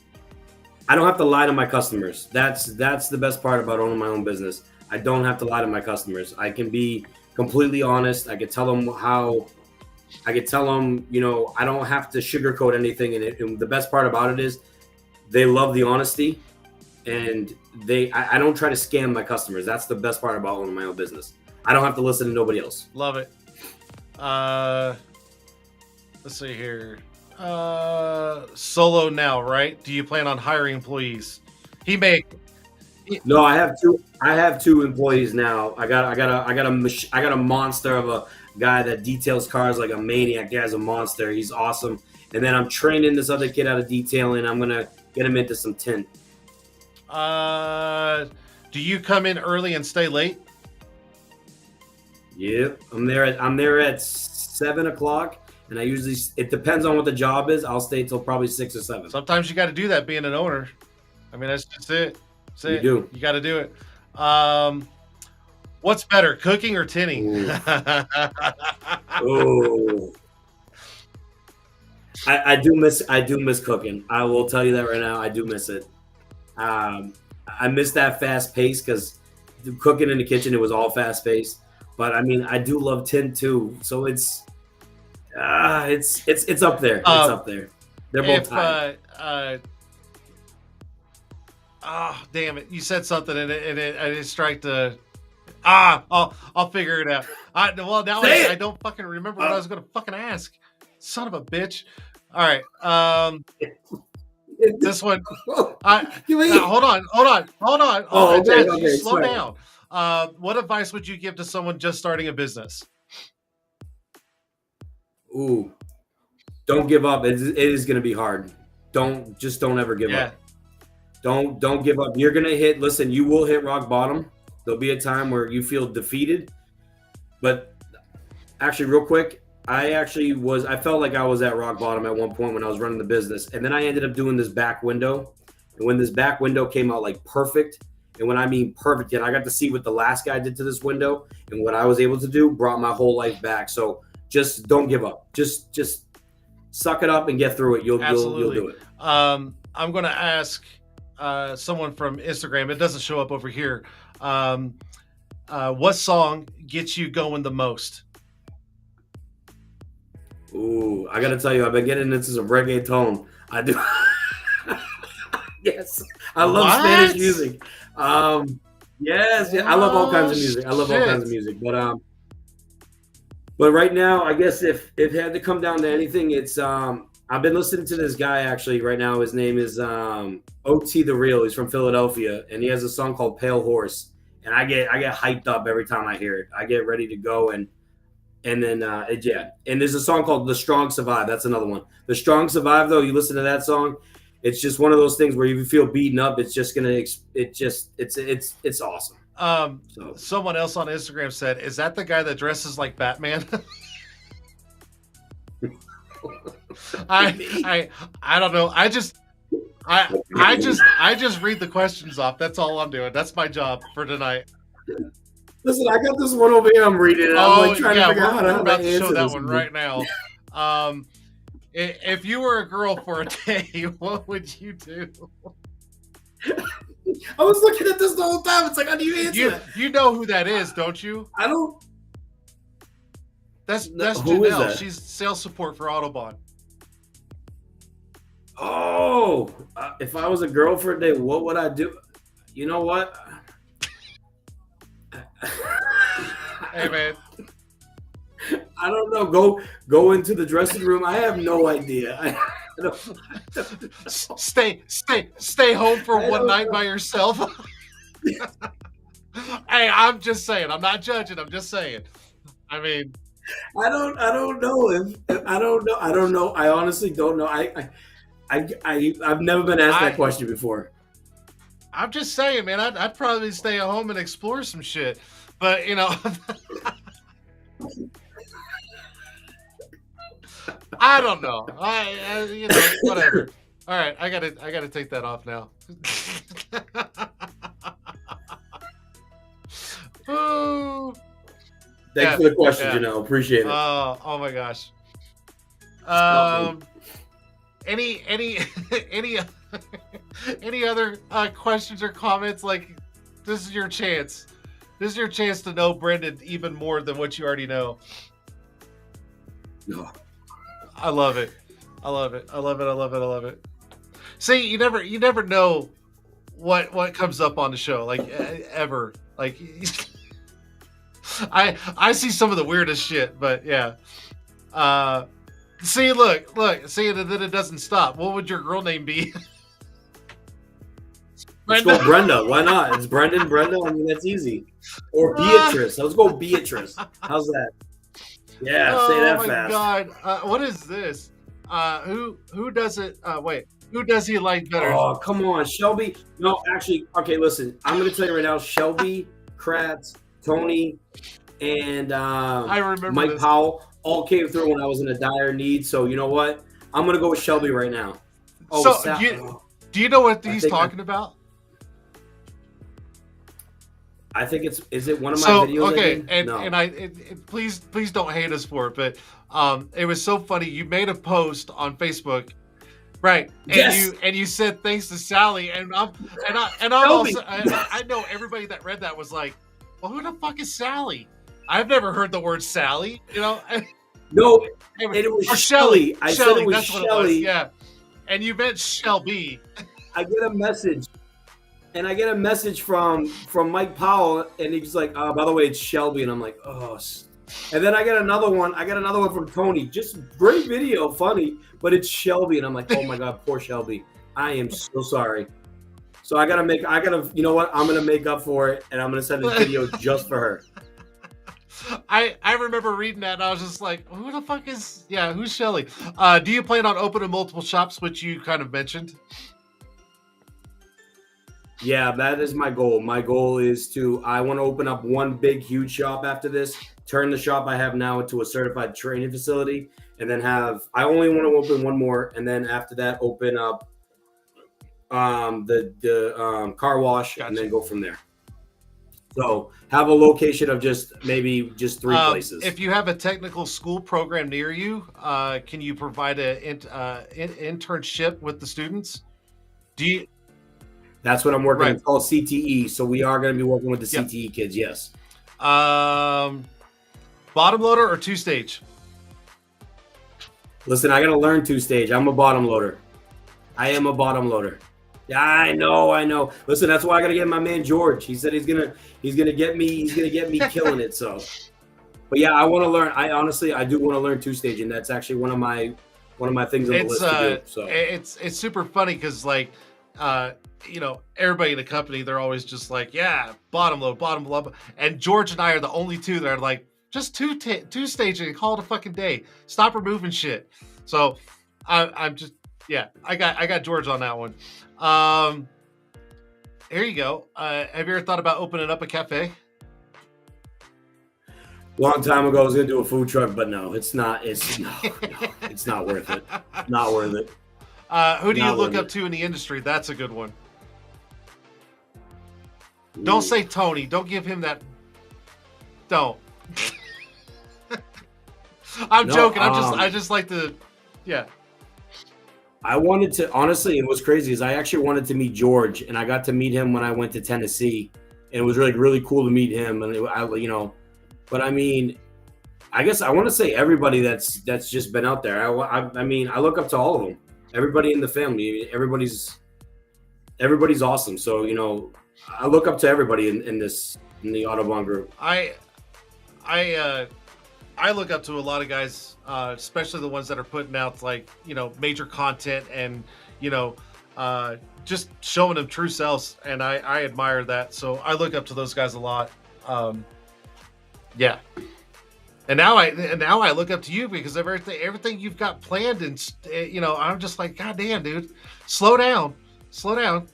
I don't have to lie to my customers. That's the best part about owning my own business. I don't have to lie to my customers. I can be completely honest. I can tell them I don't have to sugarcoat anything. And the best part about it is they love the honesty, and I don't try to scam my customers. That's the best part about owning my own business. I don't have to listen to nobody else. Love it. Let's see here. Solo now, right? Do you plan on hiring employees? No, I have two employees now. I got a monster of a guy that details cars like a maniac. The guy's a monster. He's awesome. And then I'm training this other kid out of detailing. I'm gonna get him into some tint. Do you come in early and stay late? Yep, I'm there at 7:00, and it depends on what the job is. I'll stay till probably 6 or 7. Sometimes you got to do that being an owner. I mean, that's just it. You got to do it. What's better, cooking or tinning? Oh, I do miss cooking. I will tell you that right now. I do miss it. I miss that fast pace because cooking in the kitchen, it was all fast paced. But I mean, I do love tint too. So it's up there. It's up there. They're both tied. Damn it! You said something and it I didn't strike the. I'll figure it out. I don't fucking remember what I was gonna fucking ask. Son of a bitch! All right. This one. Hold on. Oh, okay. Slow down. What advice would you give to someone just starting a business? Ooh, don't give up. It is going to be hard. Don't ever give up. Don't give up. You're going to listen, you will hit rock bottom. There'll be a time where you feel defeated. But actually, real quick, I felt like I was at rock bottom at one point when I was running the business. And then I ended up doing this back window. And when this back window came out like perfect, and when I mean perfect, and I got to see what the last guy did to this window and what I was able to do, brought my whole life back. So just don't give up. Just suck it up and get through it. You'll do it. I'm going to ask someone from Instagram. It doesn't show up over here. What song gets you going the most? Ooh, I gotta tell you, I've been getting into some reggaeton. I do. Yes, I love Spanish What? music. Yes, yeah, I love all kinds of music. I love all kinds of Shit. music, but right now, I guess if it had to come down to anything, it's I've been listening to this guy actually right now. His name is OT the Real. He's from Philadelphia, and he has a song called Pale Horse. And I get hyped up every time I hear it. I get ready to go and then yeah. And there's a song called The Strong Survive. That's another one. The Strong Survive though, you listen to that song, it's just one of those things where if you feel beaten up, it's just gonna it's awesome. So Someone else on Instagram said, "Is that the guy that dresses like Batman?" I don't know. I just read the questions off. That's all I'm doing. That's my job for tonight. listen, I got this one over here. I'm reading it. I'm like trying to figure out how we're to about to show answer that this. one right now. If you were a girl for a day, what would you do? I was looking at this the whole time. It's like, how do you answer that? You know who that is, don't you? I don't. That's Who is Janelle. that? She's sales support for Autobahn. Oh, if I was a girl for a day, what would I do? You know what? Hey man, I don't know. Go into the dressing room. I have no idea. I don't know. stay home for I one don't night know. by yourself. Hey, I'm just saying. I'm not judging. I'm just saying. I mean, I don't know if I don't know. I don't know. I honestly don't know. I've never been asked that question before. I'm just saying, man. I'd probably stay at home and explore some shit. But you know, I don't know. You know, whatever. All right, I gotta take that off now. Ooh. Thanks Yeah, for the question, yeah. Janelle. Appreciate it. Oh my gosh. Any any other questions or comments? Like, this is your chance. This is your chance to know Brenden even more than what you already know. No. I love it. I love it. I love it. I love it. I love it. See, you never know what comes up on the show, like ever. Like I see some of the weirdest shit, but yeah. See, look, see, and then it doesn't stop. What would your girl name be? Let's go Brenda. Why not? It's Brenden, Brenda. I mean, that's easy. Or Beatrice. Let's go Beatrice. How's that? Yeah, say that fast. Oh my god. What is this? Who does it? Wait. Who does he like better? Oh, come on. Shelby. No, actually, okay, listen. I'm going to tell you right now, Shelby, Kratz, Tony, and I remember Mike this. Powell all came through when I was in a dire need. So, you know what? I'm going to go with Shelby right now. Oh, So, do you know what he's talking about? I think is it one of my videos? Okay, no. and please don't hate us for it, but it was so funny. You made a post on Facebook, right? And Yes. you said thanks to Sally, and I'm Shelby. also I know everybody that read that was like, well, who the fuck is Sally? I've never heard the word Sally, you know. No, and it was Or Shelly. I said it was that's what it was. Shelly. Yeah, and you meant Shelby. I get a message. And I get a message from Mike Powell, and he's like, by the way, it's Shelby. And I'm like, oh. And then I get another one. I get another one from Tony. Just great video, funny, but it's Shelby. And I'm like, oh my God, poor Shelby. I am so sorry. So you know what? I'm going to make up for it, and I'm going to send this video just for her. I remember reading that, and I was just like, who the fuck is, who's Shelly? Do you plan on opening multiple shops, which you kind of mentioned? Yeah, that is my goal. My goal is I want to open up one big, huge shop after this, turn the shop I have now into a certified training facility, and then I only want to open one more, and then after that, open up the car wash, Gotcha. and then go from there. So have a location of maybe just 3 places. If you have a technical school program near you, can you provide an internship with the students? That's what I'm working on. Right. It's called CTE. So we are going to be working with the CTE kids. Yes. Bottom loader or 2-stage? Listen, I gotta learn 2-stage. I'm a bottom loader. I am a bottom loader. Yeah, I know. Listen, that's why I gotta get my man George. He said he's gonna get me killing it. So, but yeah, I want to learn. I do want to learn 2-stage, and that's actually one of my things on the list to do. So it's super funny because like everybody in the company, they're always just like, yeah, bottom load, and George and I are the only two that are like, just 2-stage and call it a fucking day. Stop removing shit. So I'm just, yeah, I got George on that one. Here you go. Have you ever thought about opening up a cafe? Long time ago, I was gonna do a food truck, but no, it's not. It's not worth it. Not worth it. Who do you look up to in the industry? That's a good one. Don't say Tony. Don't give him that. Don't. I'm joking. I just like to, yeah. I wanted to, honestly, and what's crazy is I actually wanted to meet George, and I got to meet him when I went to Tennessee, and it was really cool to meet him. And but I mean, I guess I want to say everybody that's just been out there. I mean, I look up to all of them. Everybody in the family, everybody's awesome. So I look up to everybody in the Autobahn group. I look up to a lot of guys, especially the ones that are putting out like major content and just showing them true selves, and I admire that. So I look up to those guys a lot. Yeah. And now I look up to you because of everything you've got planned, and I'm just like, God damn, dude, slow down.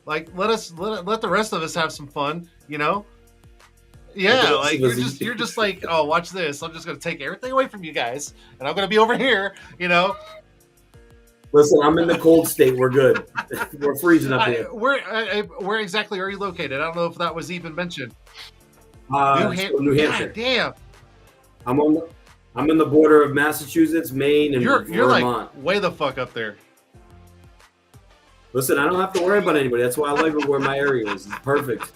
Like let the rest of us have some fun, Yeah, like you're just like, oh, watch this. I'm just gonna take everything away from you guys, and I'm gonna be over here, Listen, I'm in the cold state. We're good. We're freezing up here. Where exactly are you located? I don't know if that was even mentioned. New Hampshire. God damn. I'm in the border of Massachusetts, Maine, and you're Vermont. like way the fuck up there. Listen, I don't have to worry about anybody. That's why I like where my area is. It's perfect.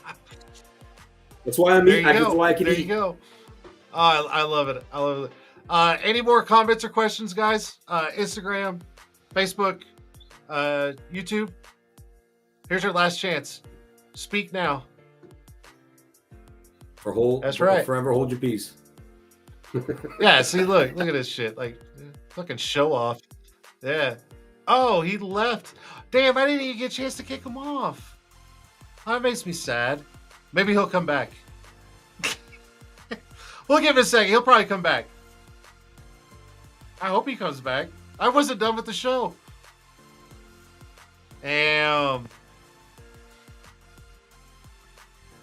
That's why I'm eating. That's why I can eat. There you go. I love it. Any more comments or questions, guys? Instagram, Facebook, YouTube. Here's your last chance. Speak now. That's right. Forever hold your peace. Yeah, see, look at this shit. Like, fucking show off. Yeah. Oh, he left. Damn, I didn't even get a chance to kick him off. That makes me sad. Maybe he'll come back. We'll give it a second. He'll probably come back. I hope he comes back. I wasn't done with the show. Damn.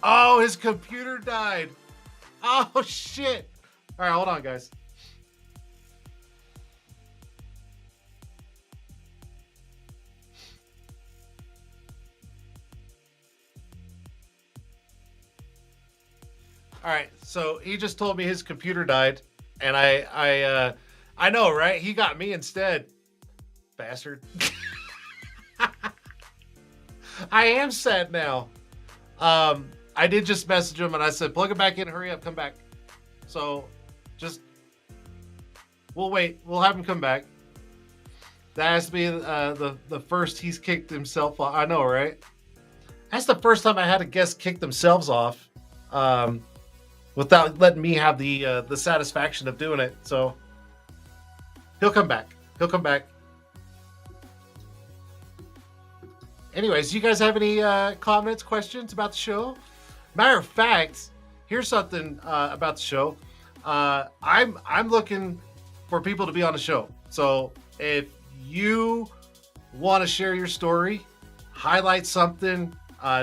Oh, his computer died. Oh, shit. All right, hold on, guys. All right, so he just told me his computer died, and I know, right? He got me instead, bastard. I am sad now. I did just message him and I said, plug it back in, hurry up, come back. So we'll wait. We'll have him come back. That has to be the first he's kicked himself off. I know, right? That's the first time I had a guest kick themselves off without letting me have the satisfaction of doing it. So he'll come back. Anyways, you guys have any comments, questions about the show? Matter of fact, here's something about the show. I'm looking for people to be on the show. So if you want to share your story, highlight something,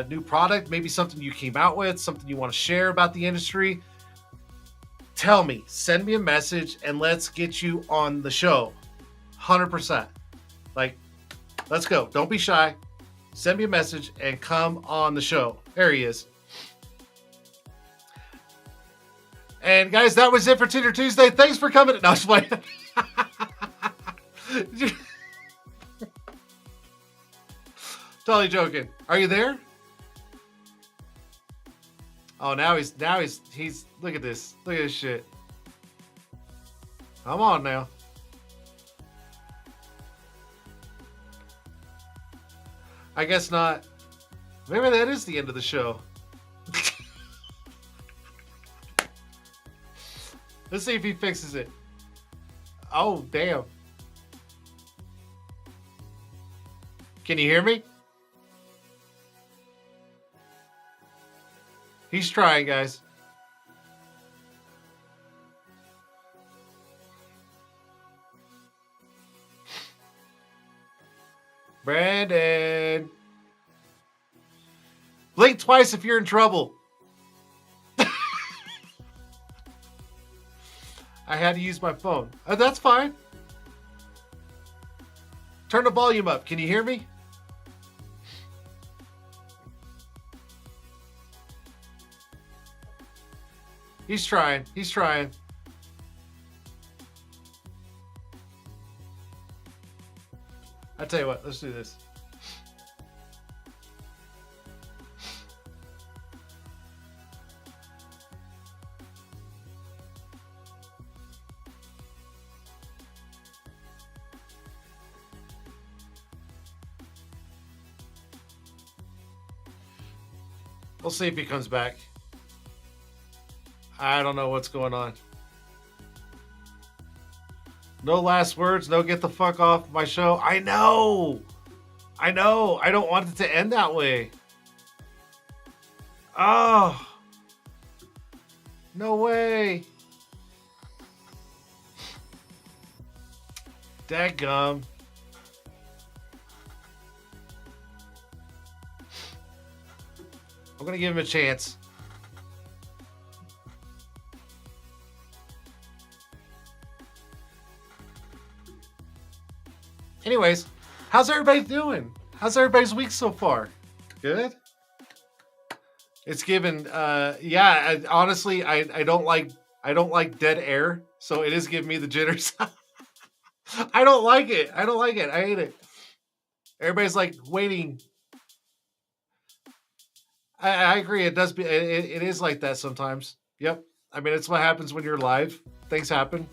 new product, maybe something you came out with, something you want to share about the industry, tell me, send me a message, and let's get you on the show. 100%. Like, let's go. Don't be shy. Send me a message and come on the show. There he is. And guys, that was it for Tint'er Tuesday. Thanks for coming. No, I was playing. Totally joking. Are you there? Oh, now he's look at this. Look at this shit. Come on now. I guess not. Maybe that is the end of the show. Let's see if he fixes it. Oh, damn. Can you hear me? He's trying, guys. Brenden. Blink twice if you're in trouble. I had to use my phone. That's fine. Turn the volume up. Can you hear me? He's trying. He's trying. I tell you what, let's do this. We'll see if he comes back. I don't know what's going on. No last words. No get the fuck off my show. I know. I know. I don't want it to end that way. Oh. No way. Dadgum. I'm going to give him a chance. Anyways, how's everybody doing? How's everybody's week so far? Good? It's given yeah, honestly, I don't like dead air, so it is giving me the jitters. I don't like it. I don't like it. I hate it. Everybody's like waiting. I agree. It does be. It is like that sometimes. Yep. I mean, it's what happens when you're live. Things happen.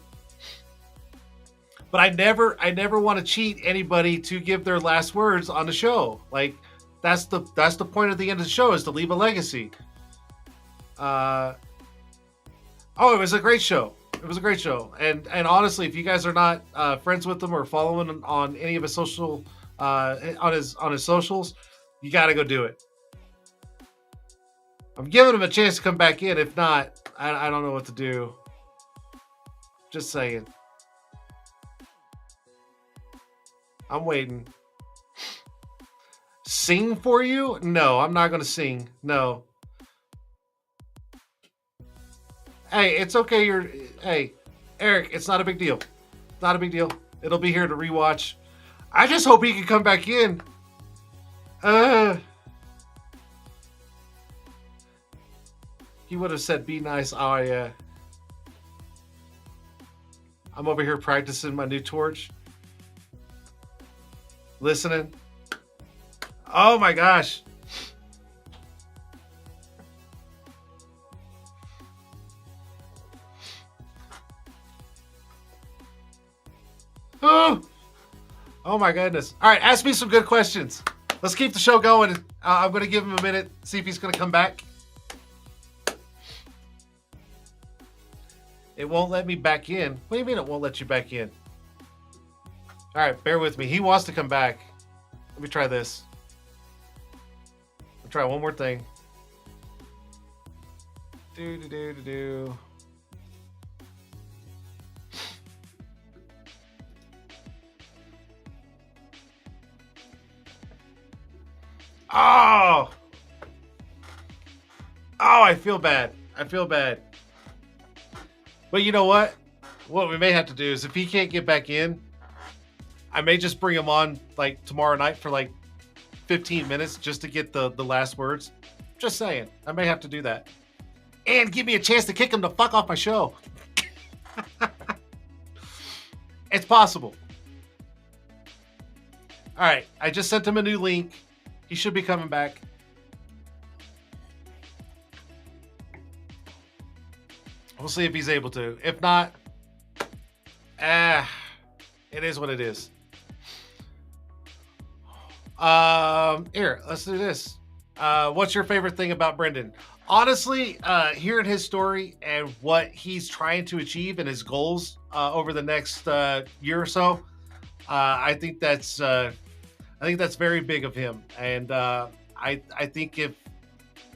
But I never want to cheat anybody to give their last words on the show. Like that's the point of the end of the show is to leave a legacy. Oh, it was a great show. It was a great show. And honestly, if you guys are not friends with him or following him on any of his social on his socials, you got to go do it. I'm giving him a chance to come back in. If not, I don't know what to do. Just saying. I'm waiting. Sing for you? No, I'm not going to sing. No. Hey, it's okay. Hey, Eric, it's not a big deal. Not a big deal. It'll be here to rewatch. I just hope he can come back in. He would have said, be nice. Oh, yeah. I'm over here practicing my new torch. Listening. Oh, my gosh. Oh, my goodness. All right, ask me some good questions. Let's keep the show going. I'm going to give him a minute, see if he's going to come back. It won't let me back in. What do you mean it won't let you back in? All right, bear with me. He wants to come back. Let me try this. I'll try one more thing. Do. Oh! Oh, I feel bad. I feel bad. But you know what? What we may have to do is if he can't get back in, I may just bring him on like tomorrow night for like 15 minutes just to get the last words. Just saying. I may have to do that. And give me a chance to kick him the fuck off my show. It's possible. All right. I just sent him a new link. He should be coming back. We'll see if he's able to. If not, it is what it is. Here, let's do this. What's your favorite thing about Brenden? Honestly, hearing his story and what he's trying to achieve and his goals over the next year or so, I think that's very big of him. And I think if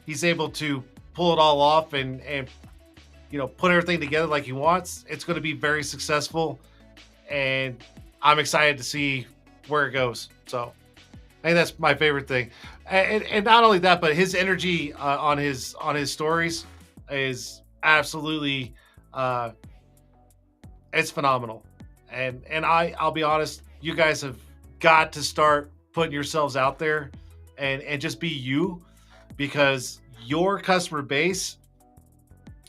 he's able to pull it all off and put everything together like he wants, it's going to be very successful. And I'm excited to see where it goes. So I think that's my favorite thing. And not only that, but his energy on his stories is absolutely it's phenomenal. And I'll be honest, you guys have got to start putting yourselves out there and just be you, because your customer base,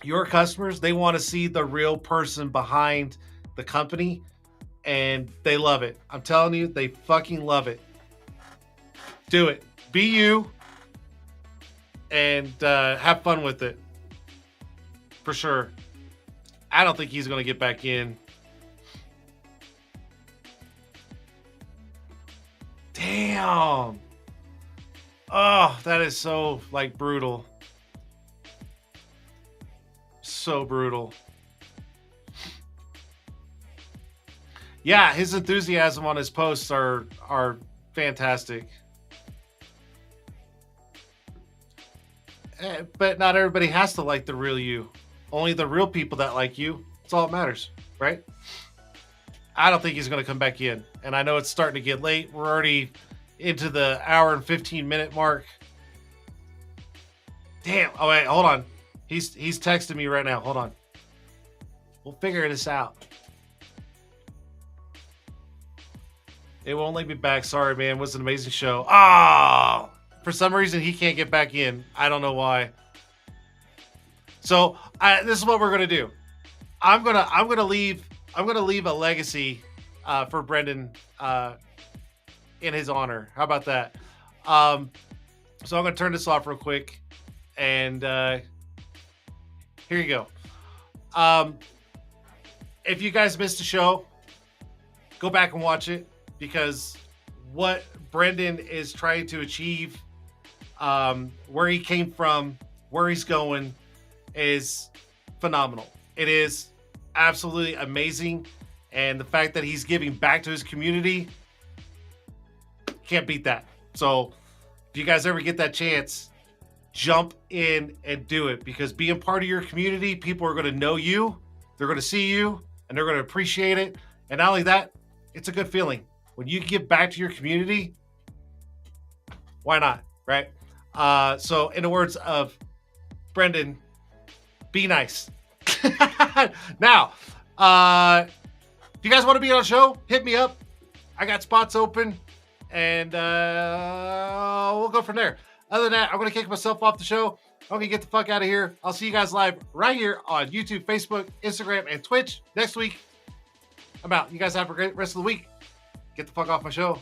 your customers, they want to see the real person behind the company, and they love it. I'm telling you, they fucking love it. Do it. Be you and have fun with it. For sure. I don't think he's going to get back in. Damn. Oh, that is so brutal. So brutal. Yeah, his enthusiasm on his posts are fantastic. But not everybody has to like the real you. Only the real people that like you. That's all that matters, right? I don't think he's going to come back in. And I know it's starting to get late. We're already into the hour and 15-minute mark. Damn. Oh, wait, hold on. He's texting me right now. Hold on. We'll figure this out. It won't let me back. Sorry, man. It was an amazing show. Oh! For some reason, he can't get back in. I don't know why. So this is what we're gonna do. I'm gonna leave a legacy for Brenden in his honor. How about that? So I'm gonna turn this off real quick, and here you go. If you guys missed the show, go back and watch it, because what Brenden is trying to achieve, where he came from, where he's going, is phenomenal. It is absolutely amazing. And the fact that he's giving back to his community, can't beat that. So if you guys ever get that chance, jump in and do it, because being part of your community, people are going to know you, they're going to see you, and they're going to appreciate it. And not only that, it's a good feeling. When you give back to your community, why not, right? So in the words of Brenden, be nice. Now, if you guys want to be on the show, hit me up. I got spots open, and we'll go from there. Other than that, I'm going to kick myself off the show. I'm going to get the fuck out of here. I'll see you guys live right here on YouTube, Facebook, Instagram, and Twitch next week. I'm out. You guys have a great rest of the week. Get the fuck off my show.